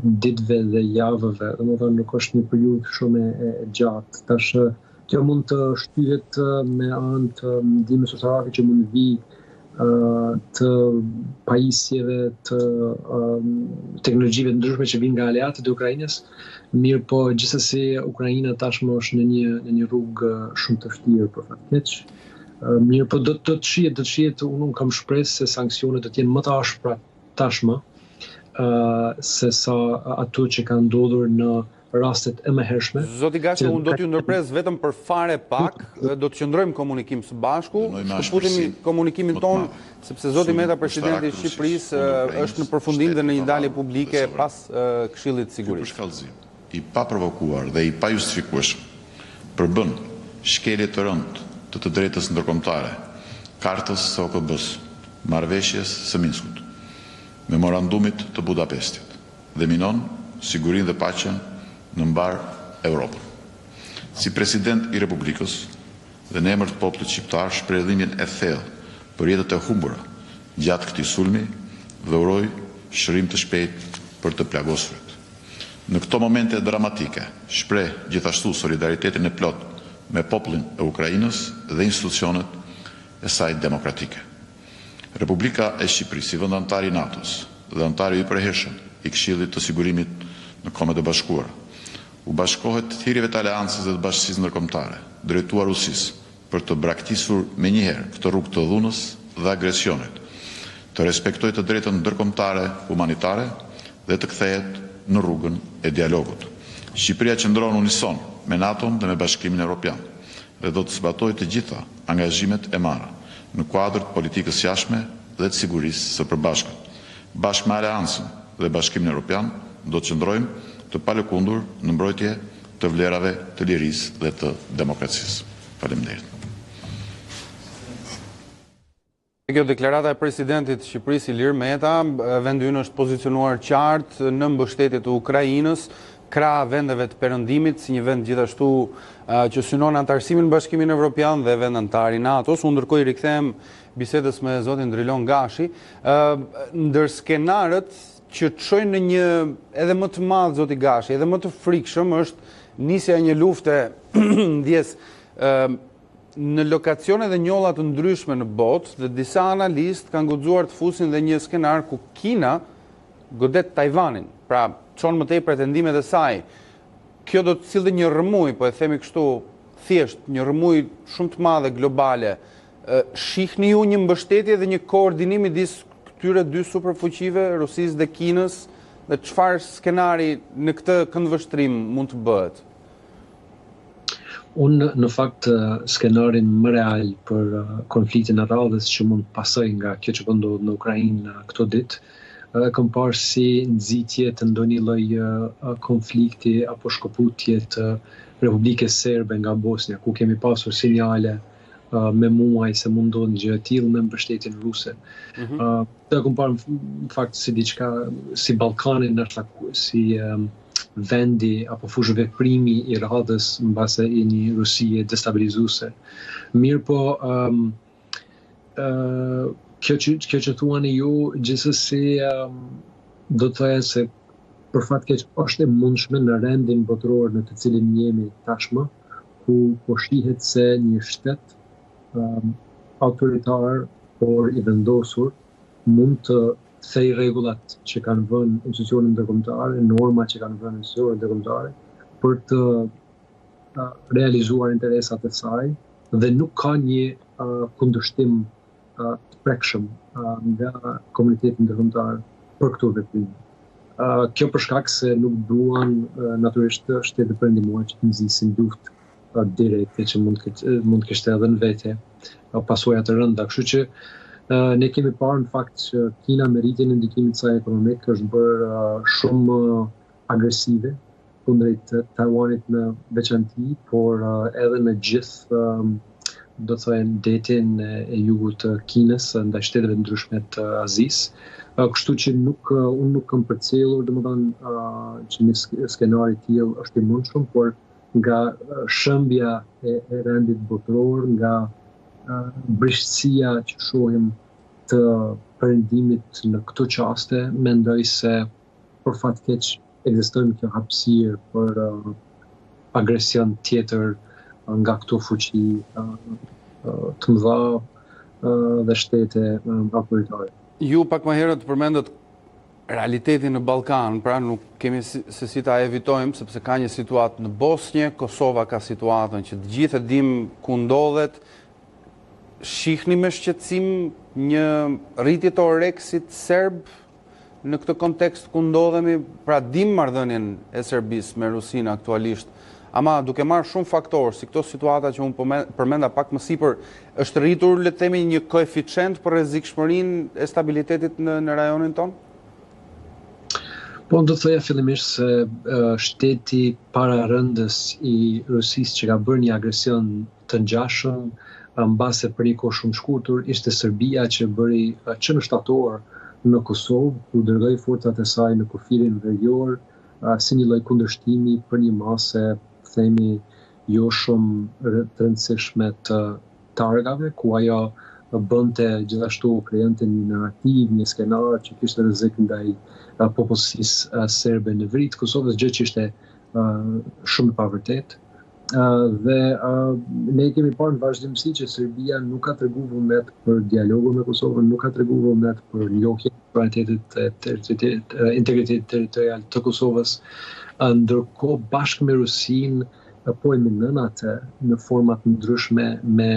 ditëve dhe javëve, domethënë nuk është një periudhë shumë e gjatë. Tash kjo mund të shtyhet me anë të ndihmës ushtarake që mund vi të pajisjeve të teknologjive të ndryshme që vinë nga aleatët e Ukrainës, mirë po gjithsesi Ukraina tashmë është në një rrugë shumë të vështirë për fat keq. Mirë po do të shihet, unë kam shpresë se sanksionet do të jenë më të ashpra tashmë se sa ato që kanë ndodhur në rastet e mëhershme. Zoti Gashi, unë do t'ju ndërpres vetëm për fare pak, do të qëndrojmë komunikim së bashku, të futemi komunikimin tonë, sepse zoti Meta, presidenti i Shqipërisë, është në përfundim dhe në një dalje publike pas Këshillit të Sigurisë. Për shkallëzim i paprovokuar dhe i pajustifikueshëm përbën shkelje të rëndë të drejtës ndërkombëtare, kartës së OKB-s, marrëveshjes së Minskut, memorandumit të Budapestit dhe minon sigurinë dhe paqen në mbar Europën. Si president i Republikës dhe në emër të popullit shqiptar shpreh dhimbjen e thellë për jetët e humbura gjatë këtij sulmi dhe uroj shërim të shpejtë për të plagosurit. Në këto momente dramatike shpreh gjithashtu solidaritetin e plot me popullin e Ukrainës dhe institucionet e saj demokratike. Republika e Shqipërisë, si vend antar i NATO-s dhe antar i përhershëm i Këshillit të Sigurimit në Kombet e Bashkuara, u bashkohet thirrjeve të aleancës dhe të bashkësisë ndërkombëtare, drejtuar Rusisë për të braktisur menjëherë këtë rrugë të dhunës dhe agresionit, të respektojë të drejtën ndërkombëtare humanitare dhe të kthehet në rrugën e dialogut. Shqipëria qëndron unison me NATO-n dhe me Bashkimin Evropian dhe do të zbatojë të gjitha angazhimet e marra në kuadër të politikës jashtme dhe të sigurisë së përbashkët. Bashkë me Aleancën dhe Bashkimin Evropian do të qëndrojmë të palëkundur në mbrojtje të vlerave të lirisë dhe të demokracisë. Faleminderit. Kjo deklarata e presidentit Shqipërisë Ilir Meta, vendi ynë është pozicionuar qartë në mbështetje të Ukrainës, krah vendeve të perëndimit, si një vend gjithashtu që synon antarësimin në Bashkimin Evropian dhe vend antar i NATO-s. Unë ndërkohë i rikthehem bisedës me zotin Drilon Gashi, ndër skenarët që të shojnë në një edhe më të madh, zoti Gashi, edhe më të frikshëm është nisja e një lufte ndjes në lokacione dhe njolla të ndryshme në botë, dhe disa analistë kanë guxuar të fusin dhe një skenar ku Kina godet Tajvanin, pra çon më tej pretendimet e saj. Kjo do të sillë një rrëmuj, po e themi kështu thjesht, një rrëmuj shumë të madhe globale. Shihni ju një mbështetje dhe një koordinim midis këtyre dy superfuqive, Rusisë dhe Kinës, dhe çfarë skenari në këtë këndvështrim mund të bëhet? Unë në fakt skenarin më real për konfliktin e radhës që mund të pasojë nga kjo që po ndodh në Ukrainë këto ditë, kam parë si nxitje të ndonjë lloj konflikti apo shkëputje të Republikës Serbe nga Bosnia, ku kemi pasur sinjale me muaj se mund ndodhë gjë e tillë me mbështetjen ruse. Të kam parë në fakt si diçka si Ballkanin, si vendi apo fushë veprimi i radhës mbase i një Rusie destabilizuese. Mirë po, kjo që thuani ju, gjithsesi do të thoya se për fat keq është e mundshme në rendin botëror në të cilin jemi tashmë, ku po shihet se një shtet autoritar, por i vendosur, mund të thej rregullat që kanë vënë institucionet ndërkombëtare, norma që kanë vënë institucionet ndërkombëtare për të realizuar interesat e saj dhe nuk ka një kundërshtim të prekshëm nga komuniteti ndërkombëtar për këto veprime. Kjo për shkak se nuk duan natyrisht shtetet perëndimore që të nxisin luftë direkte që mund të kishte edhe në vete pasoja të rënda. Kështu që ne kemi parë në fakt që Kina me rritjen e ndikimit të saj ekonomik është bërë shumë agresive kundrejt Taiwanit në veçanti, por edhe në gjithë do të thojnë detin e jugut të Kinës ndaj shteteve ndryshme të Azisë. Kështu që unë nuk kam përcjellur, domethënë që një skenar i tillë është i mundshëm, por nga shëmbja e rendit botëror, nga brishësia që shohim të perëndimit në këto qaste, mendoj se për fat keq ekziston kjo hapësirë për agresion tjetër nga këto fuqi të mëdha dhe shtete autoritare. Ju pak më herët përmendët realitetin në Ballkan, pra nuk kemi se si ta evitojmë, sepse ka një situatë në Bosnjë, Kosova ka situatën që të gjithë e dim ku ndodhet. Shihni me shqetësim një rritje të oreksit serb në këtë kontekst ku ndodhemi, pra dim marrëdhënien e Serbisë me Rusinë aktualisht, ama duke marrë shumë faktorë, si këto situata që unë përmenda pak më sipër, është rritur, le të themi, një koeficient për rrezikshmërinë e stabilitetit në rajonin tonë? Po, do të thoja fillimisht se shteti pararëndës i Rusisë që ka bërë një agresion të ngjashëm mbase për një kohë shumë shkurtër ishte Serbia që bëri që në shtator në Kosovë, ku dërgoi forcat e saj në kufirin verior si një lloj kundërshtimi për një masë, themi, jo shumë të rëndësishme të targave, ku ajo bënte gjithashtu krijonte një narrativ, një skenar që kishte rrezik ndaj popullsisë serbe në veri të Kosovës, gjë që ishte shumë e pavërtetë. Dhe ne kemi parë në vazhdimsi që Serbia nuk ka treguar vullnet për dialogun me Kosovën, nuk ka treguar vullnet për njohjen e integritetit territorial të Kosovës, ndërkohë bashkë me Rusinë po e minën atë në format ndryshme me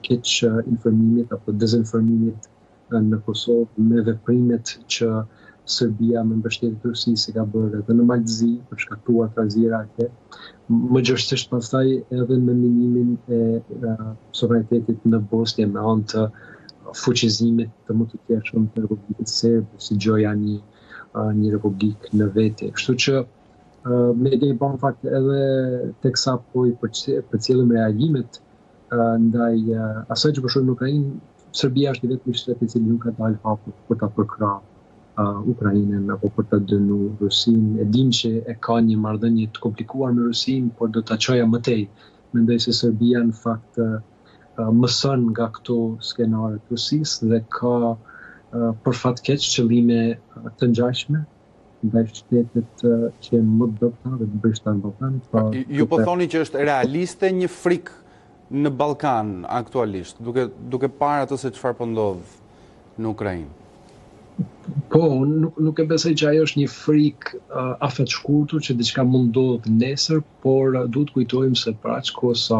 keq informimit apo dezinformimit në Kosovë, me veprimet që Serbia me mbështetje të Rusisë ka bërë edhe në Malzi për shkaktuar trazira atje. Më gjithsesi pastaj edhe me minimin e sovranitetit në Bosnjë me anë të fuqizimit të më të tjershëm të Republikës Serbe, si gjoja një republikë në vete. Kështu që me kemi pa në fakt edhe teksa po i përcjellim reagimet ndaj asaj që po shohim në Ukrainë, Serbia është i vetmi shtet i cili nuk ka dalë hapur për ta përkrahur Ukrainën apo për të dënu Rusinë. E dim që e ka një marrëdhënie të komplikuar me Rusinë, por do ta çoja më tej. Mendoj se Serbia në fakt mëson nga këto skenare të Rusisë dhe ka për fat keq qëllime të ngjashme ndaj shtetet që janë më të dobta dhe të brishta në Ballkan. Ju po thoni që është realiste një frikë në Ballkan aktualisht, duke parë atë se çfarë po ndodh në Ukrainë. Po, nuk e besoj që ajo është një frikë afat shkurtur që diçka mund ndodhë nesër, por duhet kujtojmë se për aq kohë sa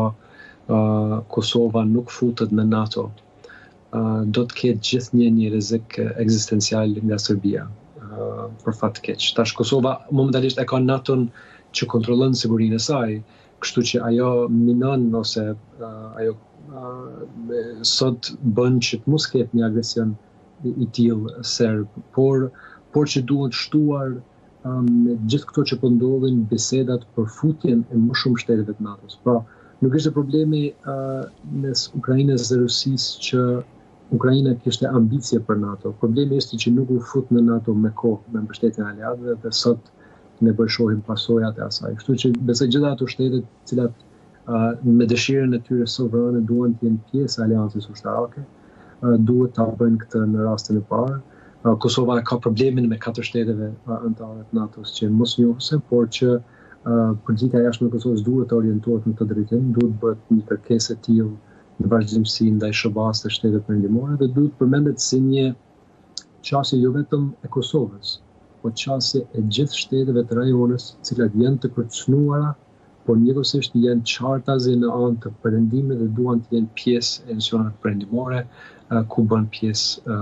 Kosova nuk futet në NATO, do të ketë gjithnjë një rrezik ekzistencial nga Serbia, për fat keq. Tash Kosova momentalisht e ka NATO-n që kontrollon sigurinë e saj, kështu që ajo minon ose ajo sot bën që të mos ketë një agresion i tillë serb, por që duhet shtuar me gjithë këto që po ndodhin bisedat për futjen e më shumë shteteve të NATO-s. Pra, nuk ishte problemi mes Ukrainës dhe Rusisë që Ukraina kishte ambicie për NATO. Problemi ishte që nuk u fut në NATO me kohë, me mbështetjen e aleatëve dhe sot ne po shohim pasojat e asaj. Kështu që besoj gjithë ato shtete të cilat me dëshirën e tyre sovrane duan të jenë pjesë e aleancës ushtarake, duhet ta bëjnë këtë në rastin e parë. Kosova ka problemin me 4 shteteve anëtare të NATO-s që mos njohëse, por që politika jashtme e Kosovës duhet të orientohet në këtë drejtim, duhet bëhet një kërkesë e tillë në vazhdimsi ndaj SHBA-s të shtetet perëndimore dhe duhet përmendet si një qasje jo vetëm e Kosovës, por qasje e gjithë shteteve të rajonit, të cilat janë të kërcënuara, por njëkohësisht janë qartazi në anë të perëndimit dhe duan të jenë pjesë e nacioneve perëndimore, ku bën pjesë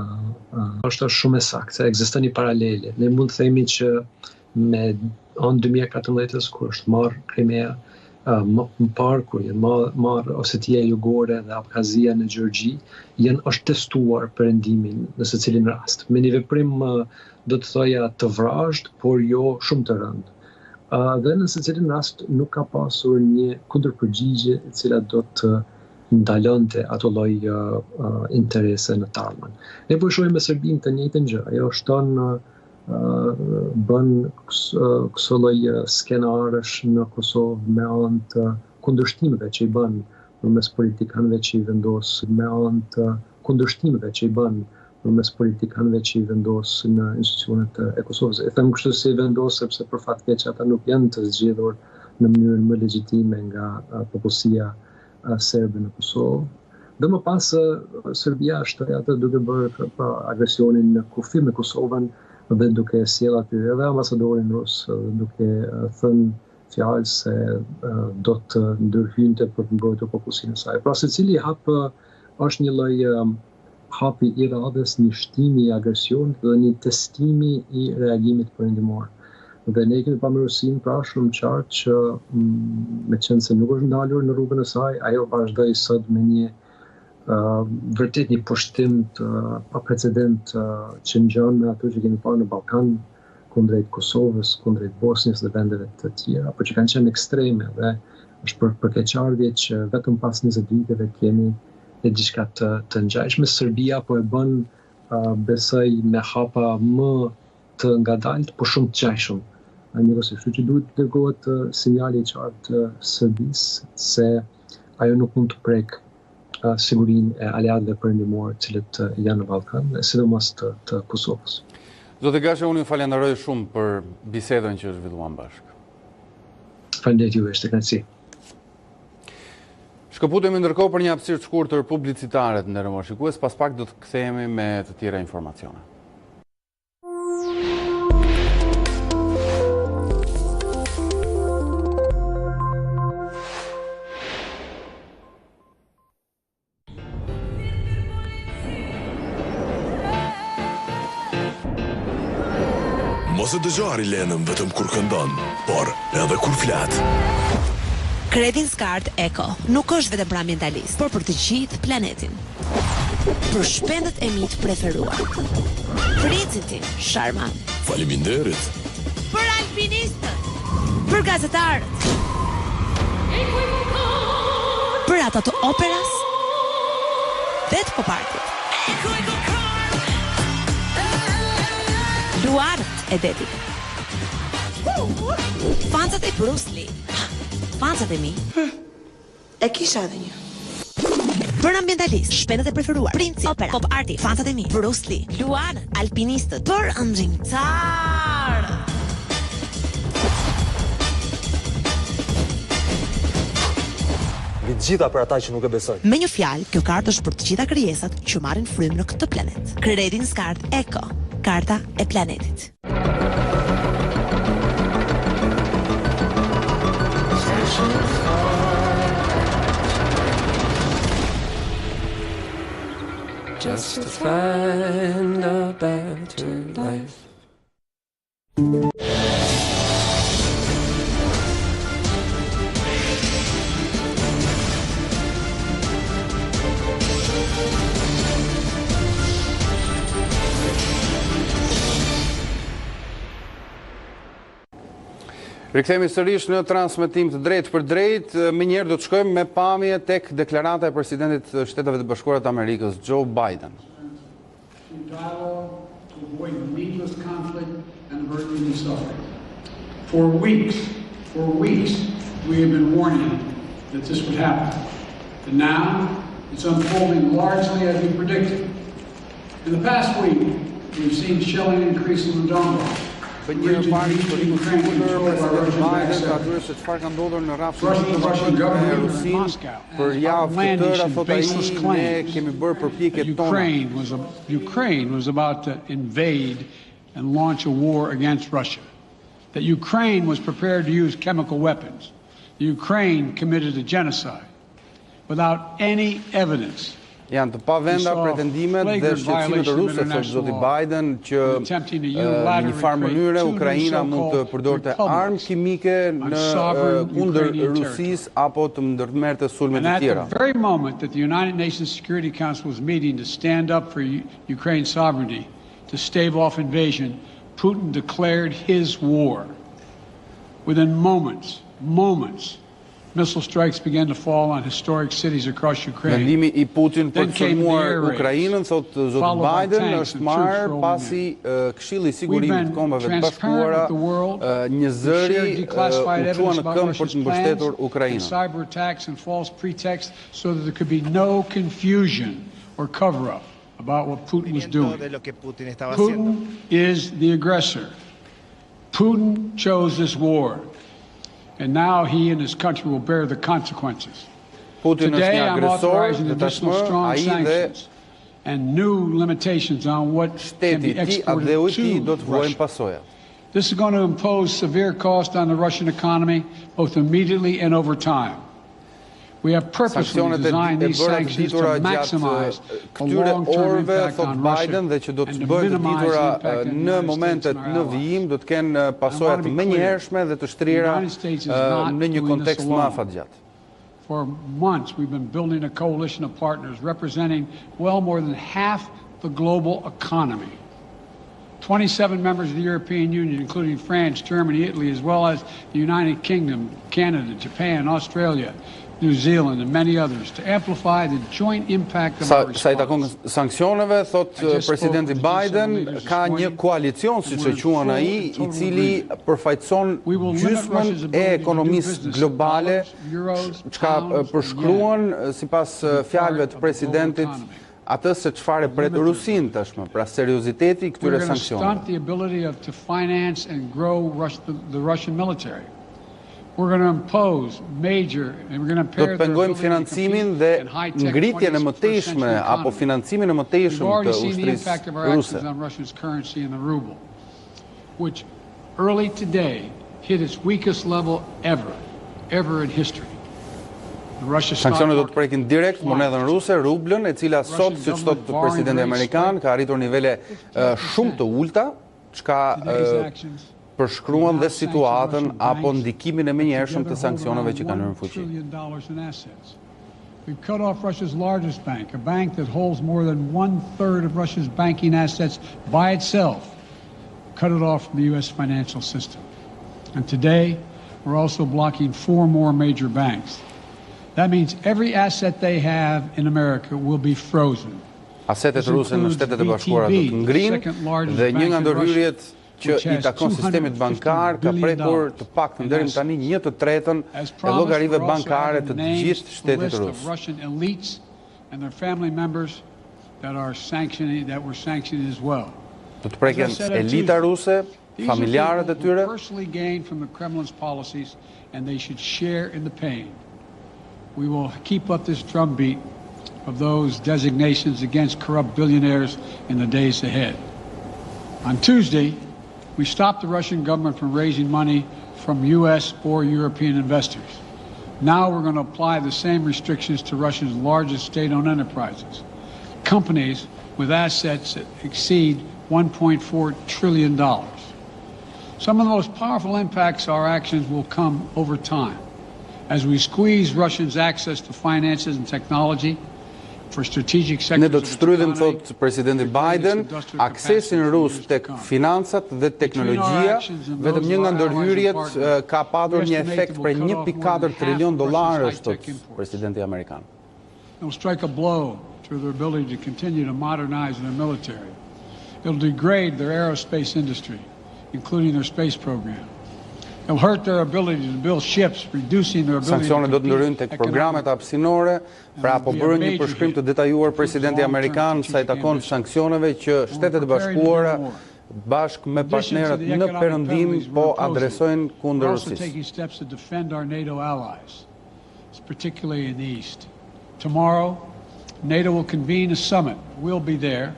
është shumë e saktë, ekziston një paralele. Ne mund të themi që me anë 2014 kur është marrë Krimea, më parë kur janë marrë Osetia Jugore dhe Abkhazia në Gjergji, është testuar perëndimin në secilin rast. Me një veprim do të thoja të vrazhd, por jo shumë të rëndë. Dhe në secilin rast nuk ka pasur një kundërpërgjigje e cila do të ndalonte ato lloj interese në të ardhmen. Ne po shohim me Serbinë të njëjtën gjë. Ajo shton bën këso lloj skenarësh në Kosovë me anë të kundërshtimeve që i bën përmes politikanëve që i vendos, me anë të kundërshtimeve që i bën përmes politikanëve që i vendos në institucionet e Kosovës. E them kështu si vendos sepse për fat keq ata nuk janë të zgjedhur në mënyrë më legjitime nga popullsia serbe në Kosovë. Dhe më pas Serbia është atë duke bërë agresionin në kufi me Kosovën dhe duke sjell aty edhe ambasadorin rus, duke thënë fjalë se do të ndërhynte për të mbrojtur popullsinë e saj. Pra secili hap është një lloj hapi i radhës, një shtimi i agresionit dhe një testimi i reagimit perëndimor. Dhe ne kemi pamërësinë pra shumë qartë që me qenë se nuk është ndalur në rrugën e saj, ajo vazhdoi sot me një vërtet një pushtim të paprecedent që ngjan me ato që kemi parë në Ballkan, kundrejt Kosovës, kundrejt Bosnjës dhe vendeve të tjera, por që kanë qenë ekstreme dhe është përkeqardhje që vetëm pas 20 viteve kemi diçka të ngjashme. Serbia po e bën besoj me hapa më të ngadalt, por shumë të gjashëm. Kështu që duhet të dërgohet sinjali i qartë Serbisë se ajo nuk mund të prek sigurinë e aleatëve perëndimor të cilët janë në Ballkan, sidomos të Kosovës. Zotë Gashe, unë ju falenderoj shumë për bisedën që zhvilluam bashkë. Faleminderit juve, është kënaqësi. Shkëputemi ndërkohë për një hapësirë të shkurtër publicitare të nderuar shikues, pas pak do të kthehemi me të tjera informacione. Mos e dëgjo Arilenën vetëm kur këndon, por edhe kur flet. Credit Card Eco nuk është vetëm për ambientalist, por për të gjithë planetin. Për shpendet e mi të preferuar. Princin tim, Sharma. Faleminderit. Për alpinistët. Për gazetarët. Për ata të operas dhe të popartit. Luarët e detit. Fancat e Bruce Lee. Fancat e mi. E kisha edhe një. Për ambientalist, shpendet e preferuar, princi, opera, pop arti, fancat e mi, Bruce Lee, luanët, alpinistët, për ëndrinjtarë. Mbi të gjitha për ata që nuk e besojnë. Me një fjalë, kjo kartë është për të gjitha krijesat që marrin frymë në këtë planet. Credit Card Eco, karta e planetit. Just to find a better life. Rikthehemi sërish në transmetim të drejtë për drejtë, më njëherë do të shkojmë me pamje tek deklarata e presidentit të Shteteve të Bashkuara të Amerikës, Joe Biden. For weeks, we have been warning that this would happen. And now, it's unfolding largely as we predicted. In the past week, We've seen shelling increase in the Donbass. Për një pari historiku të shkurtër, presidenti Biden ka thënë se çfarë ka ndodhur në rrafshin e Rusinë për javë të tëra, thot ai, ne kemi bërë përpjekjet tona. Ukraine was about to invade and launch a war against Russia. That Ukraine was prepared to use chemical weapons. Ukraine committed a genocide without any evidence. Janë të pavenda pretendimet dhe shqetësimet e rusëve, thot zoti Biden, që në një farë mënyre Ukraina mund të përdorte armë kimike kundër Rusisë apo të ndërmerrte sulme të tjera. At the very moment that the United Nations Security Council was meeting to stand up for Ukraine's sovereignty, to stave off invasion, Putin declared his war. Within moments, missile strikes began to fall on historic cities across Ukraine. Vendimi I Putin për të sulmuar Ukrainën, thot zoti Biden, është marrë pasi Këshilli I Sigurimit të Kombeve të Bashkuara një zëri u çua në këmbë për të mbështetur Ukrainën. Cyber attacks and false pretexts so that there could be no confusion or cover up about what Putin was doing. Putin is the aggressor. Putin chose this war. And now he and his country will bear the consequences. Today I'm authorizing additional strong sanctions and new limitations on what can be exported to Russia. This is going to impose severe cost on the Russian economy, both immediately and over time. We have purposely designed these sanctions to maximize the long-term impact on Russia and to minimize the impact on the United States and our allies. Do të kenë pasojat më njëhershme dhe të shtrira në një kontekst më afatgjat. For months we've been building a coalition of partners representing well more than half the global economy. 27 members of the European Union, including France, Germany, Italy, as well as the United Kingdom, Canada, Japan, Australia, New Zealand and many others to amplify the joint impact of our response. Sa I takon sanksioneve, thot presidenti Biden, ka një koalicion, siç e quan ai, I cili përfaqëson gjysmën e ekonomisë globale, çka përshkruan sipas fjalëve të presidentit atë se çfarë pret Rusinë tashmë, pra serioziteti I këtyre sanksioneve. Stunt the ability to finance and grow the Russian military. We're going to impose major and we're going to impair their ability to compete in high-tech ngritjen e mëtejshme apo financimin e mëtejshëm të ushtrisë ruse. On Russia's currency and the ruble, which early today hit its weakest level ever in history. Sanksionet do të prekin direkt monedhën ruse, rublën, e cila sot, siç thot presidenti amerikan, ka arritur nivele shumë të ulta, çka përshkruan dhe situatën apo ndikimin e menjëhershëm të sanksioneve që kanë hyrë në fuqi. We've cut off Russia's largest bank, a bank that holds more than 1/3 of Russia's banking assets by itself. Cut it off from the U.S. financial system. And today, we're also blocking 4 more major banks. That means every asset they have in America will be frozen. Asetet ruse në Shtetet e Bashkuara do të ngrihen dhe një nga ndërhyrjet që I takon sistemit bankar ka prekur të paktën deri tani 1/3 e llogarive bankare të gjithë shtetit rus. Russian elites and their family members that were sanctioned as well. Do të preken elita ruse, familjarët e tyre. Personally gained from the Kremlin's policies and they should share in the pain. We will keep up this drumbeat of those designations against corrupt billionaires in the days ahead. On Tuesday, we stopped the Russian government from raising money from U.S. or European investors. Now we're going to apply the same restrictions to Russia's largest state-owned enterprises, companies with assets that exceed $1.4 trillion. Some of the most powerful impacts of our actions will come over time as we squeeze Russians' access to finances and technology. Ne do të shtrydhim, thot presidenti Biden, aksesin rus tek financat dhe teknologjia, vetëm një nga ndërhyrjet ka patur një efekt prej 1.4 trilion dollarësh, thot presidenti amerikan. It will strike a blow to their ability to continue to modernize their military. It will degrade their aerospace industry, including their space program. It'll hurt their ability to build ships, reducing their ability Sanksionet do të ndërhyjnë to tek programet hapësinore, pra po bërë një përshkrim të detajuar presidenti amerikan sa i takon sanksioneve që Shtetet e Bashkuara bashkë me partnerët në perëndim po adresojnë kundër Rusisë. Taking steps to defend our NATO allies, particularly in the east. Tomorrow, NATO will convene a summit. We'll be there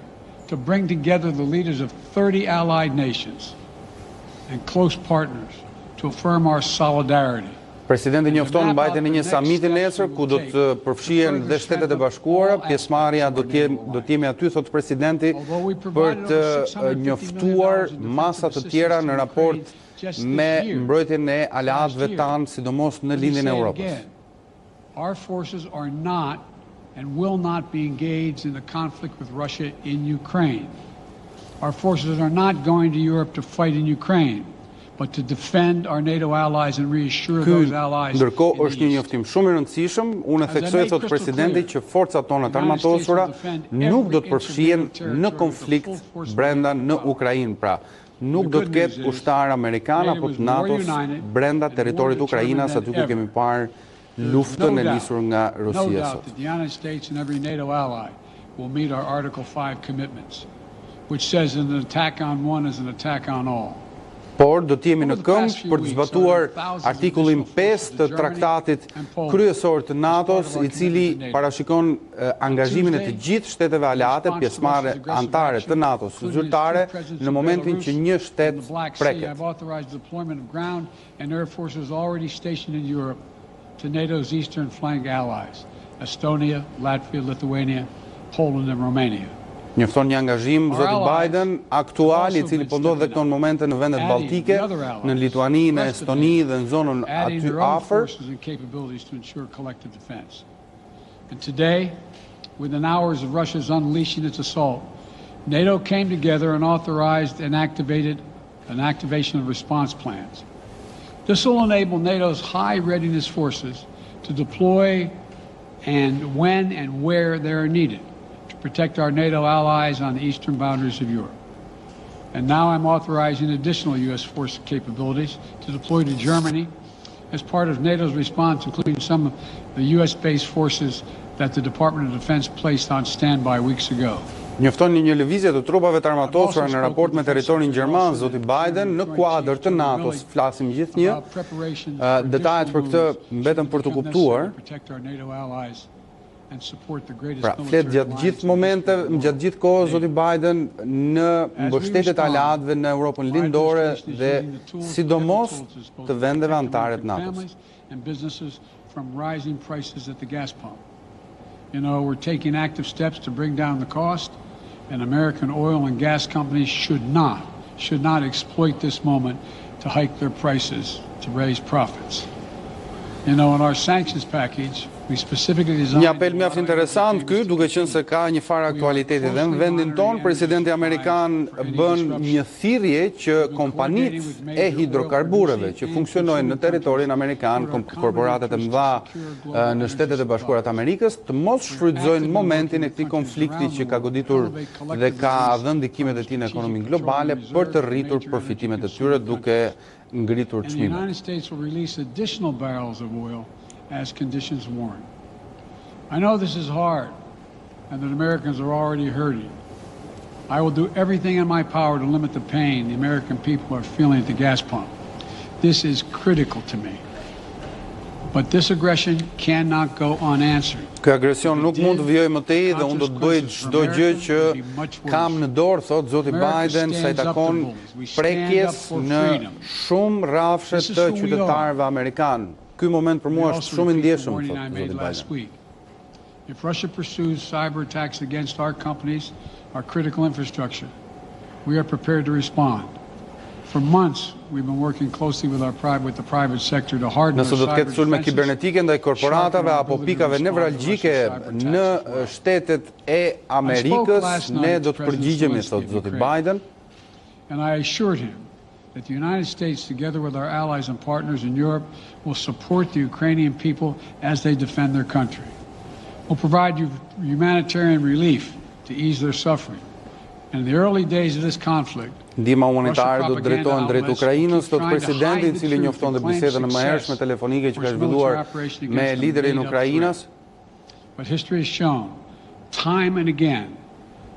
to bring together the leaders of 30 allied nations and close partners to affirm our solidarity. Presidenti njofton mbajtjen e një samiti nesër ku do të përfshihen dhe Shtetet e Bashkuara, pjesëmarrja do të jemi aty, thot presidenti, për të njoftuar masa të tjera në raport me mbrojtjen e aleatëve tanë, sidomos në lindjen e Europës. Our forces are not and will not be engaged in the conflict with Russia in Ukraine. Our forces are not going to Europe to fight in Ukraine, but to defend our NATO allies and reassure those allies. Ndërkohë është një njoftim shumë i rëndësishëm. Unë theksoj, thot presidenti, që forcat tona të armatosura nuk do të përfshihen në konflikt brenda në Ukrainë, pra nuk do të ketë ushtar amerikan apo të NATO-s brenda territorit të Ukrainës, aty ku kemi parë luftën e nisur nga Rusia sot. The United States and every NATO ally will meet our Article 5 commitments, which says an attack on one is an attack on all. Por do të jemi në këmbë për të zbatuar artikullin 5 të traktatit kryesor të NATO-s, i cili parashikon angazhimin e të gjithë shteteve aleate, pjesëmarrë anëtare të NATO-s zyrtare në momentin që një shtet preket. I've authorized deployment of ground and air forces already stationed in Europe to NATO's eastern flank allies, Estonia, Latvia, Lithuania, Poland and Romania. Njofton një angazhim zoti Biden aktual, i cili po ndodh dhe këto në momente në vendet Balltike, në Lituani, në Estoni dhe në zonën aty afër. And today, within hours of Russia's unleashing its assault, NATO came together and authorized and activated an activation of response plans. This will enable NATO's high readiness forces to deploy and when and where they are needed, protect our NATO allies on the eastern boundaries of Europe. And now I'm authorizing additional U.S. force capabilities to deploy to Germany as part of NATO's response, including some of the U.S.-based forces that the Department of Defense placed on standby weeks ago. Njofton një lëvizje të trupave të armatosura në raport me territorin gjerman, zoti Biden, në kuadër të NATO-s, flasim gjithnjë. Detajet për këtë mbeten për të kuptuar. Pra, flet gjatë gjithë momenteve, gjatë gjithë kohës zoti Biden në mbështetjet aleatëve në Europën lindore dhe sidomos të vendeve anëtare të NATO-s. You know, we're taking active steps to bring down the cost, and American oil and gas companies should not exploit this moment to hike their prices to raise profits. You know, in our sanctions package, we specifically designed... Një apel mjaft interesant ky, duke qenë se ka një farë aktualiteti dhe në vendin ton, presidenti amerikan bën një thirrje që kompanitë e hidrokarbureve që funksionojnë në territorin amerikan, korporatet e mëdha në Shtetet e Bashkuara të Amerikës, të mos shfrytëzojnë momentin e këtij konflikti që ka goditur dhe ka dhënë ndikimet e tij në ekonominë globale për të rritur përfitimet e tyre duke ngritur çmimet. The United States will release additional barrels of oil as conditions warrant. I know this is hard and that Americans are already hurting. I will do everything in my power to limit the pain the American people are feeling at the gas pump. This is critical to me. But this aggression cannot go unanswered. Ky agresion nuk mund të vijojë më tej dhe unë do të bëj çdo gjë që kam në dorë, thot zoti Biden, sa i takon prekjes në shumë rrafshe të qytetarëve amerikanë. Ky moment për mua është shumë i ndjeshëm, thot zoti Biden. If Russia pursues cyber attacks against our companies, our critical infrastructure, we are prepared to respond. For months, we've been working closely with the private sector to harden our cyber defenses. Nëse do të ketë sulme kibernetike ndaj korporatave apo pikave nevralgjike në shtetet e Amerikës, ne do të përgjigjemi, thot zoti Biden. And I assured him that the United States, together with our allies and partners in Europe, will support the Ukrainian people as they defend their country. We'll provide humanitarian relief to ease their suffering In the early days of this conflict, ndihma humanitare do të drejtohen drejt Ukrainës, thot presidenti, i cili njoftonte bisedën e mëhershme telefonike që ka zhvilluar me liderin e Ukrainës. But history has shown time and again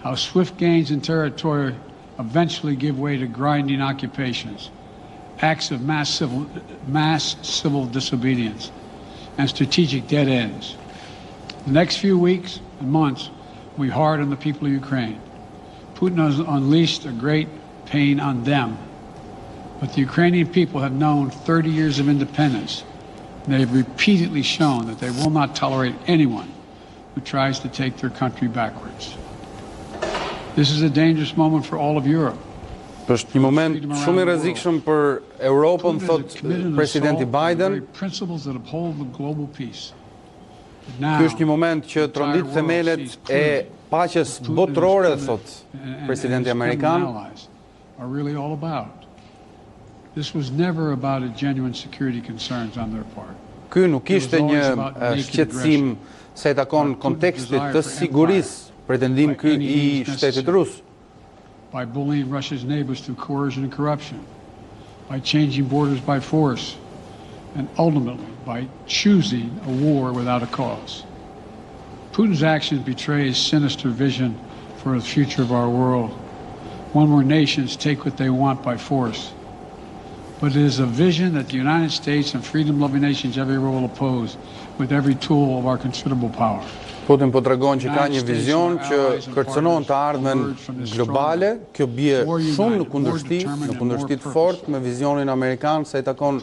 how swift gains in territory eventually give way to grinding occupations, acts of mass civil disobedience, and strategic dead ends. The next few weeks and months will be hard on the people of Ukraine. Putin has unleashed a great pain on them, but the Ukrainian people have known 30 years of independence, and they have repeatedly shown that they will not tolerate anyone who tries to take their country backwards. This is a dangerous moment for all of Europe. Është një moment shumë i rrezikshëm për Europën, thot presidenti Biden. Ky është një moment që trondit themelet e paqes botërore, thot presidenti amerikan. This was never about a genuine security concerns on their part. Ky nuk ishte një shqetësim sa i takon kontekstit të sigurisë, pretendim ky i shtetit rus. By bullying Russia's neighbors through coercion and corruption, by changing borders by force, and ultimately by choosing a war without a cause. Putin's actions betray his sinister vision for the future of our world, one where nations take what they want by force. But it is a vision that the United States and freedom-loving nations everywhere will oppose with every tool of our considerable power. Putin po tregon që ka një vizion që kërcënon të ardhmen globale, kjo bie shumë në kundërshti të fortë me vizionin amerikan sa i takon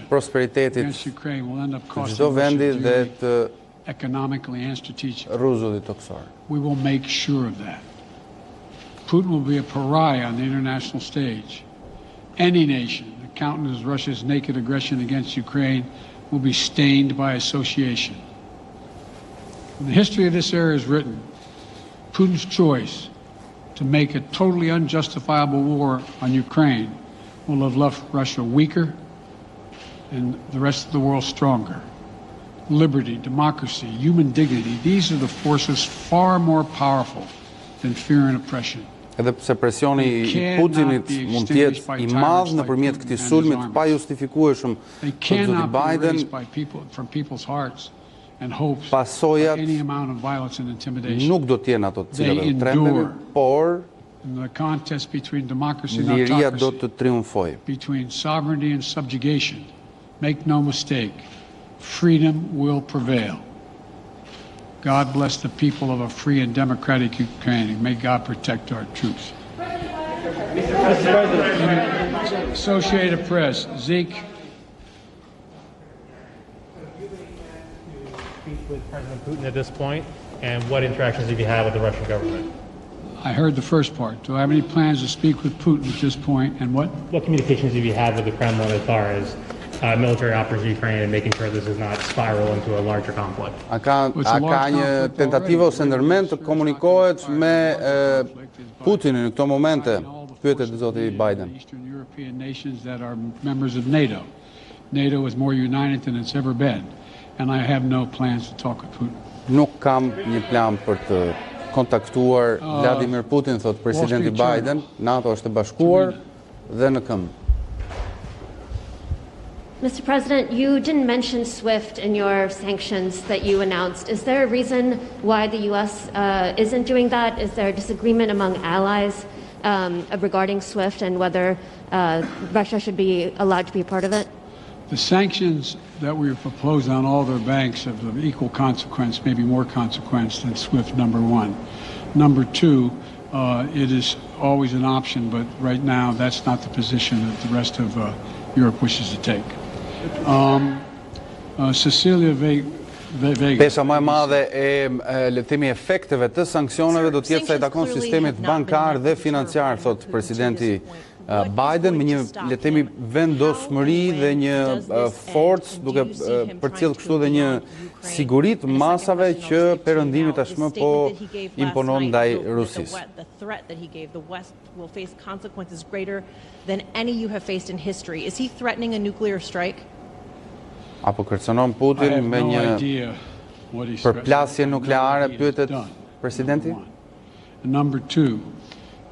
prosperitetit të çdo vendi dhe të rruzullit toksor. We will make sure of that. Putin will be a pariah on the international stage. Any nation that countenances Russia's naked aggression against Ukraine will be stained by association. When the history of this era is written, Putin's choice to make a totally unjustifiable war on Ukraine will have left Russia weaker and the rest of the world stronger. Liberty, democracy, human dignity, these are the forces far more powerful than fear and oppression. Edhe pse presioni i Putinit mund të jetë i madh nëpërmjet këtij sulmit pa justifikueshëm të zotit Biden, pasojat nuk do të jenë ato të cilat do trembin, por liria do të triumfojë. Between sovereignty and subjugation, make no mistake, freedom will prevail. God bless the people of a free and democratic Ukraine. May God protect our troops. Mr. President. Associated Press, Zeke. Speak with President Putin at this point, and what interactions have you had with the Russian government? I heard the first part. Do I have any plans to speak with Putin at this point, and what? What communications have you had with the Kremlin as far as military operations in Ukraine and making sure this does not spiral into a larger conflict? A ka një tentativë ose ndërmend të komunikohet me Putinin në këto momente? Pyetet zoti Biden. Eastern European nations that are members of NATO. NATO is more united than it's ever been, and I have no plans to talk with Putin. Nuk kam një plan për të kontaktuar Vladimir Putin, thot presidenti Biden. NATO është e bashkuar dhe në këmbë. Mr. President, you didn't mention SWIFT in your sanctions that you announced. Is there a reason why the U.S. Isn't doing that? Is there a disagreement among allies regarding SWIFT and whether Russia should be allowed to be a part of it? The sanctions that we proposed on all their banks have of equal consequence, maybe more consequence than SWIFT, number one. Number two, it is always an option, but right now that's not the position that the rest of Europe wishes to take. Cecilia Vega. Pesa më e madhe e letimi efekteve të sanksioneve do të jetë sa i takon sistemit bankar dhe financiar, thot presidenti Biden, me një letimi vendosmëri dhe një forcë duke përcjell kështu dhe një siguri të masave që perëndimi tashmë po imponon ndaj Rusisë. The threat that he gave the West will face consequences greater than any you have faced in history. Is he threatening a nuclear strike? Apo kërcënon Putin me një përplasje nukleare, pyetet presidenti? Number two,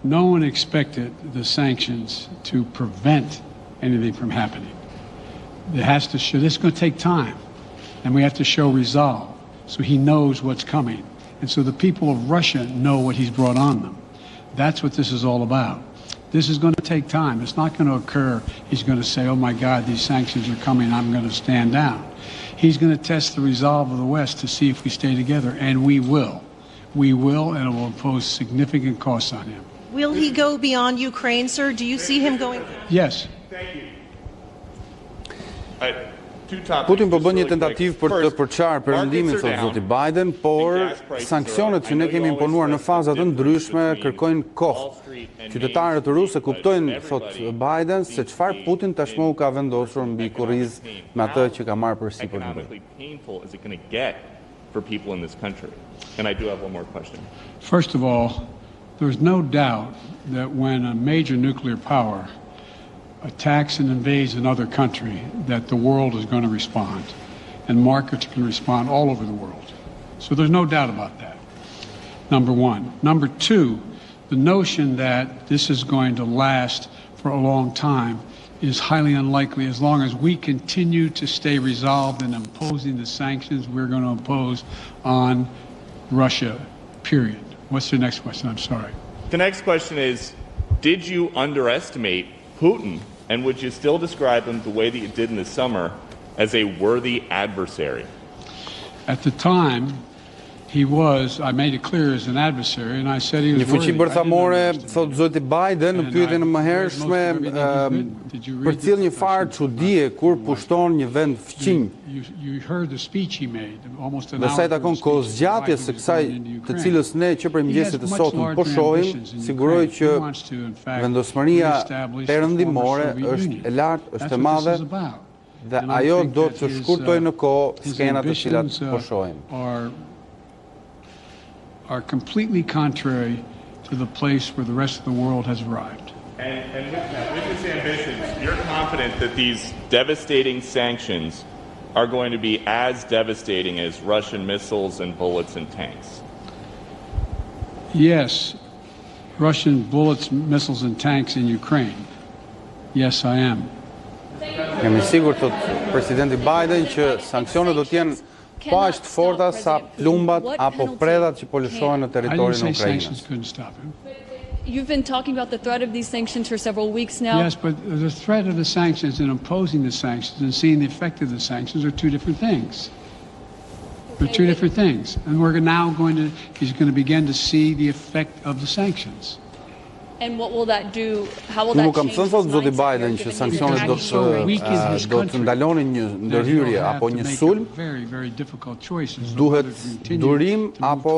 no one expected the sanctions to prevent anything from happening. It has to show, this is going to take time, and we have to show resolve so he knows what's coming. And so the people of Russia know what he's brought on them. That's what this is all about. This is going to take time. It's not going to occur. He's going to say, oh my God, these sanctions are coming, I'm going to stand down. He's going to test the resolve of the West to see if we stay together, and we will. We will, and it will impose significant costs on him. Will he go beyond Ukraine, sir? Do you see him going? Yes. Thank you. Putin po bën një tentativë për të përçarë perëndimin, thot zoti Biden, por sanksionet që ne kemi imponuar në faza të ndryshme kërkojnë kohë. Qytetarët rusë kuptojnë, thot Biden, se çfarë Putin tashmë u ka vendosur mbi kurrizë me atë që ka marrë përsipër ndryshim. For people in this country. And I do have one more question. First of all, there's no doubt that when a major nuclear power attacks and invades another country, that the world is going to respond, and markets can respond all over the world. So there's no doubt about that, number one. Number two, the notion that this is going to last for a long time is highly unlikely as long as we continue to stay resolved in imposing the sanctions we're going to impose on Russia, period. What's the next question? I'm sorry. The next question is, did you underestimate Putin, and would you still describe him the way that you did in the summer as a worthy adversary? At the time, he was, I made it clear, as an adversary, and I said he was Një fuqi worthy. bërthamore, thot zoti Biden, në pyetjen e mëhershme, përcjell një farë çudie kur pushton një vend fqinj. You heard the speech he made, almost an Dhe sa i hour. takon kohë zgjatje së kësaj të cilës ne që prej mëngjesit të sotëm po shohim, siguroj që vendosmëria perëndimore është e lartë, është e madhe, dhe ajo do të shkurtojë në kohë skenat të cilat po shohim. Are completely contrary to the place where the rest of the world has arrived. And with this ambitions, you're confident that these devastating sanctions are going to be as devastating as Russian missiles and bullets and tanks? Yes, Russian bullets, missiles and tanks in Ukraine. Yes, I am. Jam I sigurt, thot presidenti Biden, që sanksionet do të jenë pa aq të forta sa plumbat apo predhat që po lëshohen në territorin e Ukrainës. You've been talking about the threat of these sanctions for several weeks now. Yes, but the threat of the sanctions and imposing the sanctions and seeing the effect of the sanctions are two different things. They're two different things. And he's going to begin to see the effect of the sanctions. And what will that do? How will that change his thot zoti mindset Biden here, që given sanksionet his do actions? të ndalonin një ndërhyrje apo një sulm, duhet durim apo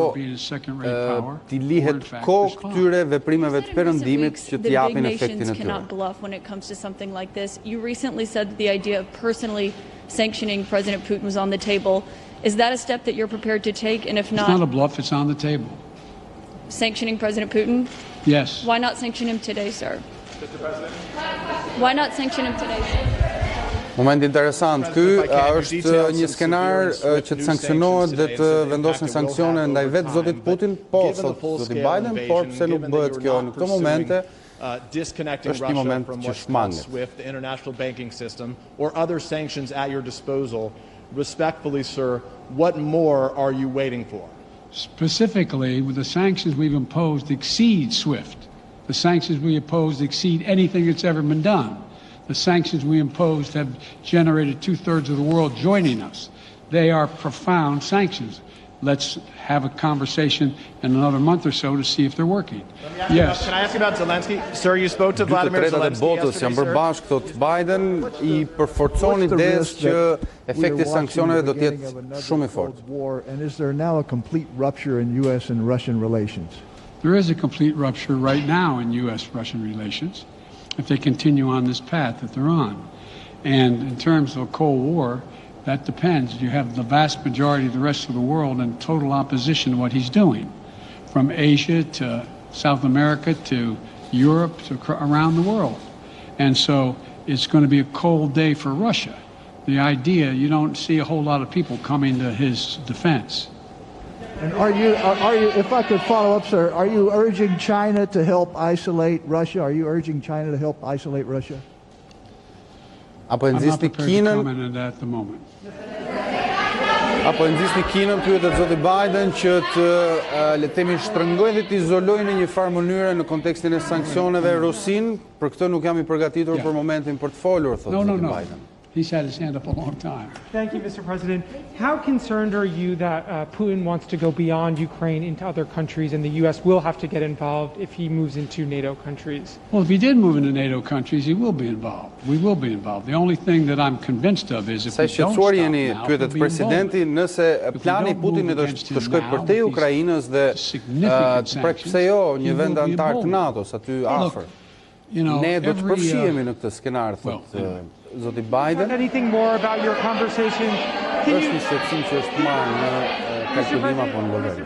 t'i lihet kohë këtyre veprimeve të perëndimit që të japin efektin e tyre. Cannot bluff when it comes to something like this. You recently said that the idea of personally sanctioning President Putin was on the table. Is that a step that you're prepared to take? And if not, it's not a bluff, it's on the table. Sanctioning President Putin? Yes. Why not sanction him today, sir? Mr. President? Why not sanction him today, sir? Moment interesant. Ky është një skenar që të sanksionohet dhe të vendosen sanksione ndaj vetë zotit Putin, po, thot zoti Biden, por pse nuk bëhet kjo në këto momente? Disconnecting Russia from what's called SWIFT, the international banking system, or other sanctions at your disposal. Respectfully, sir, what more are you waiting for? Specifically, with the sanctions we've imposed exceed SWIFT. The sanctions we imposed exceed anything that's ever been done. The sanctions we imposed have generated 2/3 of the world joining us. They are profound sanctions. Let's have a conversation in another month or so to see if they're working. Yes. Can I ask you about Zelensky? Sir, you spoke to Vladimir Zelensky botës janë përbashkë, thot Biden, I përforcon idesë që efekti i sanksioneve do të jetë shumë I fortë. And is there now a complete rupture in US and Russian relations? There is a complete rupture right now in US-Russian relations if they continue on this path that they're on. And in terms of a Cold War, that depends. You have the vast majority of the rest of the world in total opposition to what he's doing, from Asia to South America to Europe to around the world. And so it's going to be a cold day for Russia. The idea, you don't see a whole lot of people coming to his defense. And are you, if I could follow up, sir, are you urging China to help isolate Russia? Are you urging China to help isolate Russia? Apo I'm not nxisni prepared to Kinën, comment on that at the moment. apo nxisni Kinën, pyetet zoti Biden që të le të themi shtrëngojnë dhe të izolojnë në një farë mënyre në kontekstin e sanksioneve Rusin. Për këtë nuk jam I përgatitur për momentin për të folur, thotë zoti Biden. He's had his hand up a long time. Thank you, Mr. President. How concerned are you that Putin wants to go beyond Ukraine into other countries and the U.S. will have to get involved if he moves into NATO countries? Well, if he did move into NATO countries, he will be involved. We will be involved. The only thing that I'm convinced of is if we don't stop now, pyetet presidenti nëse plani I Putinit është të shkojë përtej Ukrainës dhe të prek pse jo një vend antar të NATO-s aty afër. Ne do të përfshihemi në këtë skenar, thotë zoti Biden. Anything more about your conversation? Është një shqetësim që është marrë në kalkulim apo në llogari.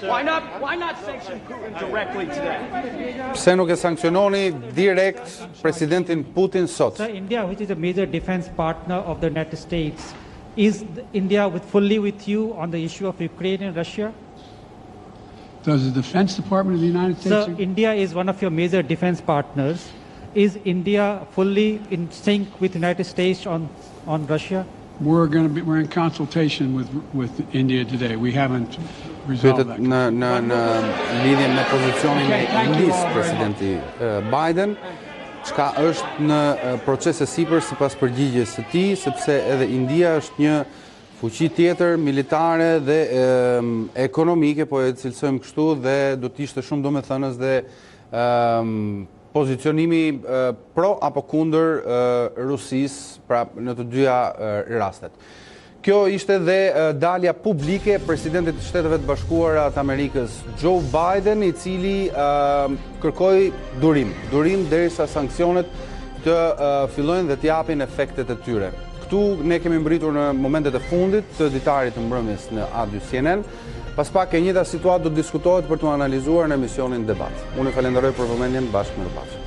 Why not sanction Putin directly today? Pse nuk e sankciononi direkt presidentin Putin sot? So India, which is a major defense partner of the United States, is India fully with you on the issue of Ukraine and Russia? Does the Defense Department of the United States... So India is one of your major defense partners. Is India fully in sync with the United States on Russia? We're in consultation with India today. We haven't resolved that. Në lidhje me pozicionin e Indis, presidenti Biden, çka është në proces e sipër sipas përgjigjes së tij, sepse edhe India është një fuqi tjetër militare dhe ekonomike, po e cilësojmë kështu dhe do të ishte shumë domethënës dhe pozicionimi pro apo kundër Rusisë, pra në të dyja rastet. Kjo ishte dhe dalja publike e presidentit të Shteteve të Bashkuara të Amerikës, Joe Biden, I cili kërkoi durim derisa sanksionet të fillojnë dhe të japin efektet e tyre. Këtu ne kemi mbritur në momentet e fundit të ditarit të mbrëmjes në A2 CNN. Pas pak e njëjta situatë do të diskutohet për të analizuar në emisionin debat. Unë e falenderoj për vëmendjen, bashkë me pafshim.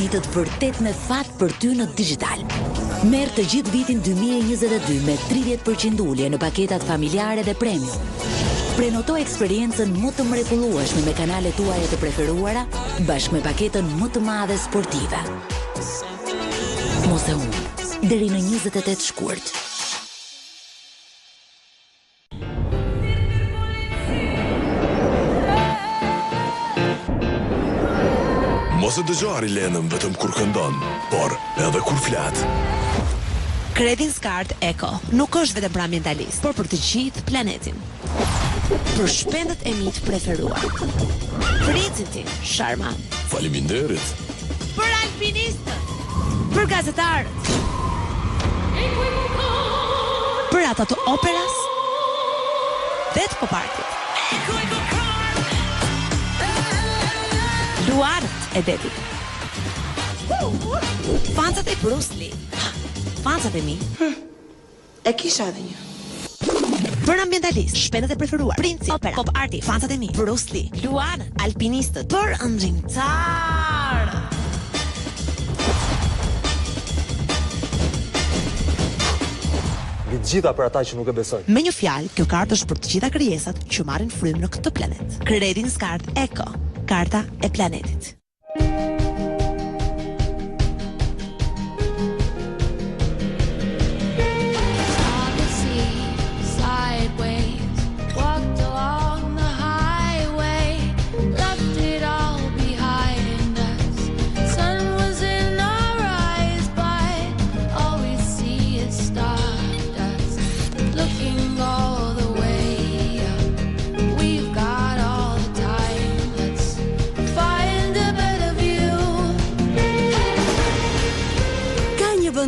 Ditët vërtet me fat për ty në digital. Merr të gjithë vitin 2022 me 30% ulje në paketat familjare dhe premium. Prenoto eksperiencën më të mrekullueshme me kanalet tuaja të preferuara, bashkë me paketën më të madhe sportive. Mos e humbë, deri në 28 shkurt. Mos e dëgjo Arilenën vetëm kur këndon, por edhe kur flet. Credit Card Eco nuk është vetëm për ambientalist, por për të gjithë planetin. Për shpendët e mi të preferuar. Për icitin, Sharma. Faleminderit. Për alpinistët. Për gazetarët. Për ata të operas dhe të popartit. Luarët e detit. Fancat e Bruce Lee. Fancat e mi. E kisha edhe një. Për ambientalist, shpendët e preferuar, princi, opera, pop arti, fancat e mi, Bruce Lee, luanët, alpinistët, për ëndrimtarë. Mbi të gjitha për ata që nuk e besojnë. Me një fjalë, kjo kartë është për të gjitha krijesat që marrin frymë në këtë planet. Credit Card Eco, karta e planetit.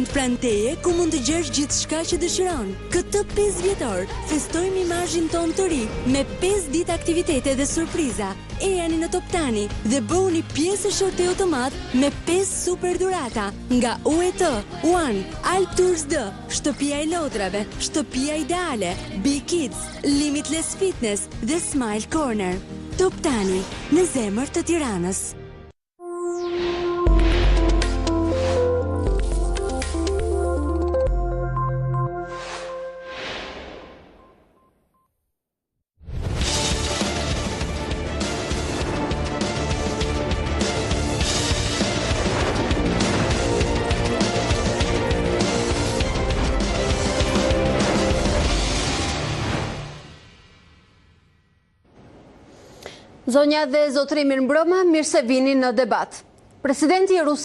vend pranë teje ku mund të gjesh gjithçka që dëshiron. Këtë 5 vjetor festojmë imazhin ton të ri me 5 ditë aktivitete dhe surpriza. Ejani në Top Tani dhe bëuni pjesë e shortej automat me 5 super dhurata nga UET, One, Alp Tours D, Shtëpia e Lodrave, Shtëpia Ideale, Big Kids, Limitless Fitness dhe Smile Corner. Top Tani, në zemër të Tiranës. Zonja dhe zotëri, mirëmbrëma, mirë se vini në debat. Presidenti i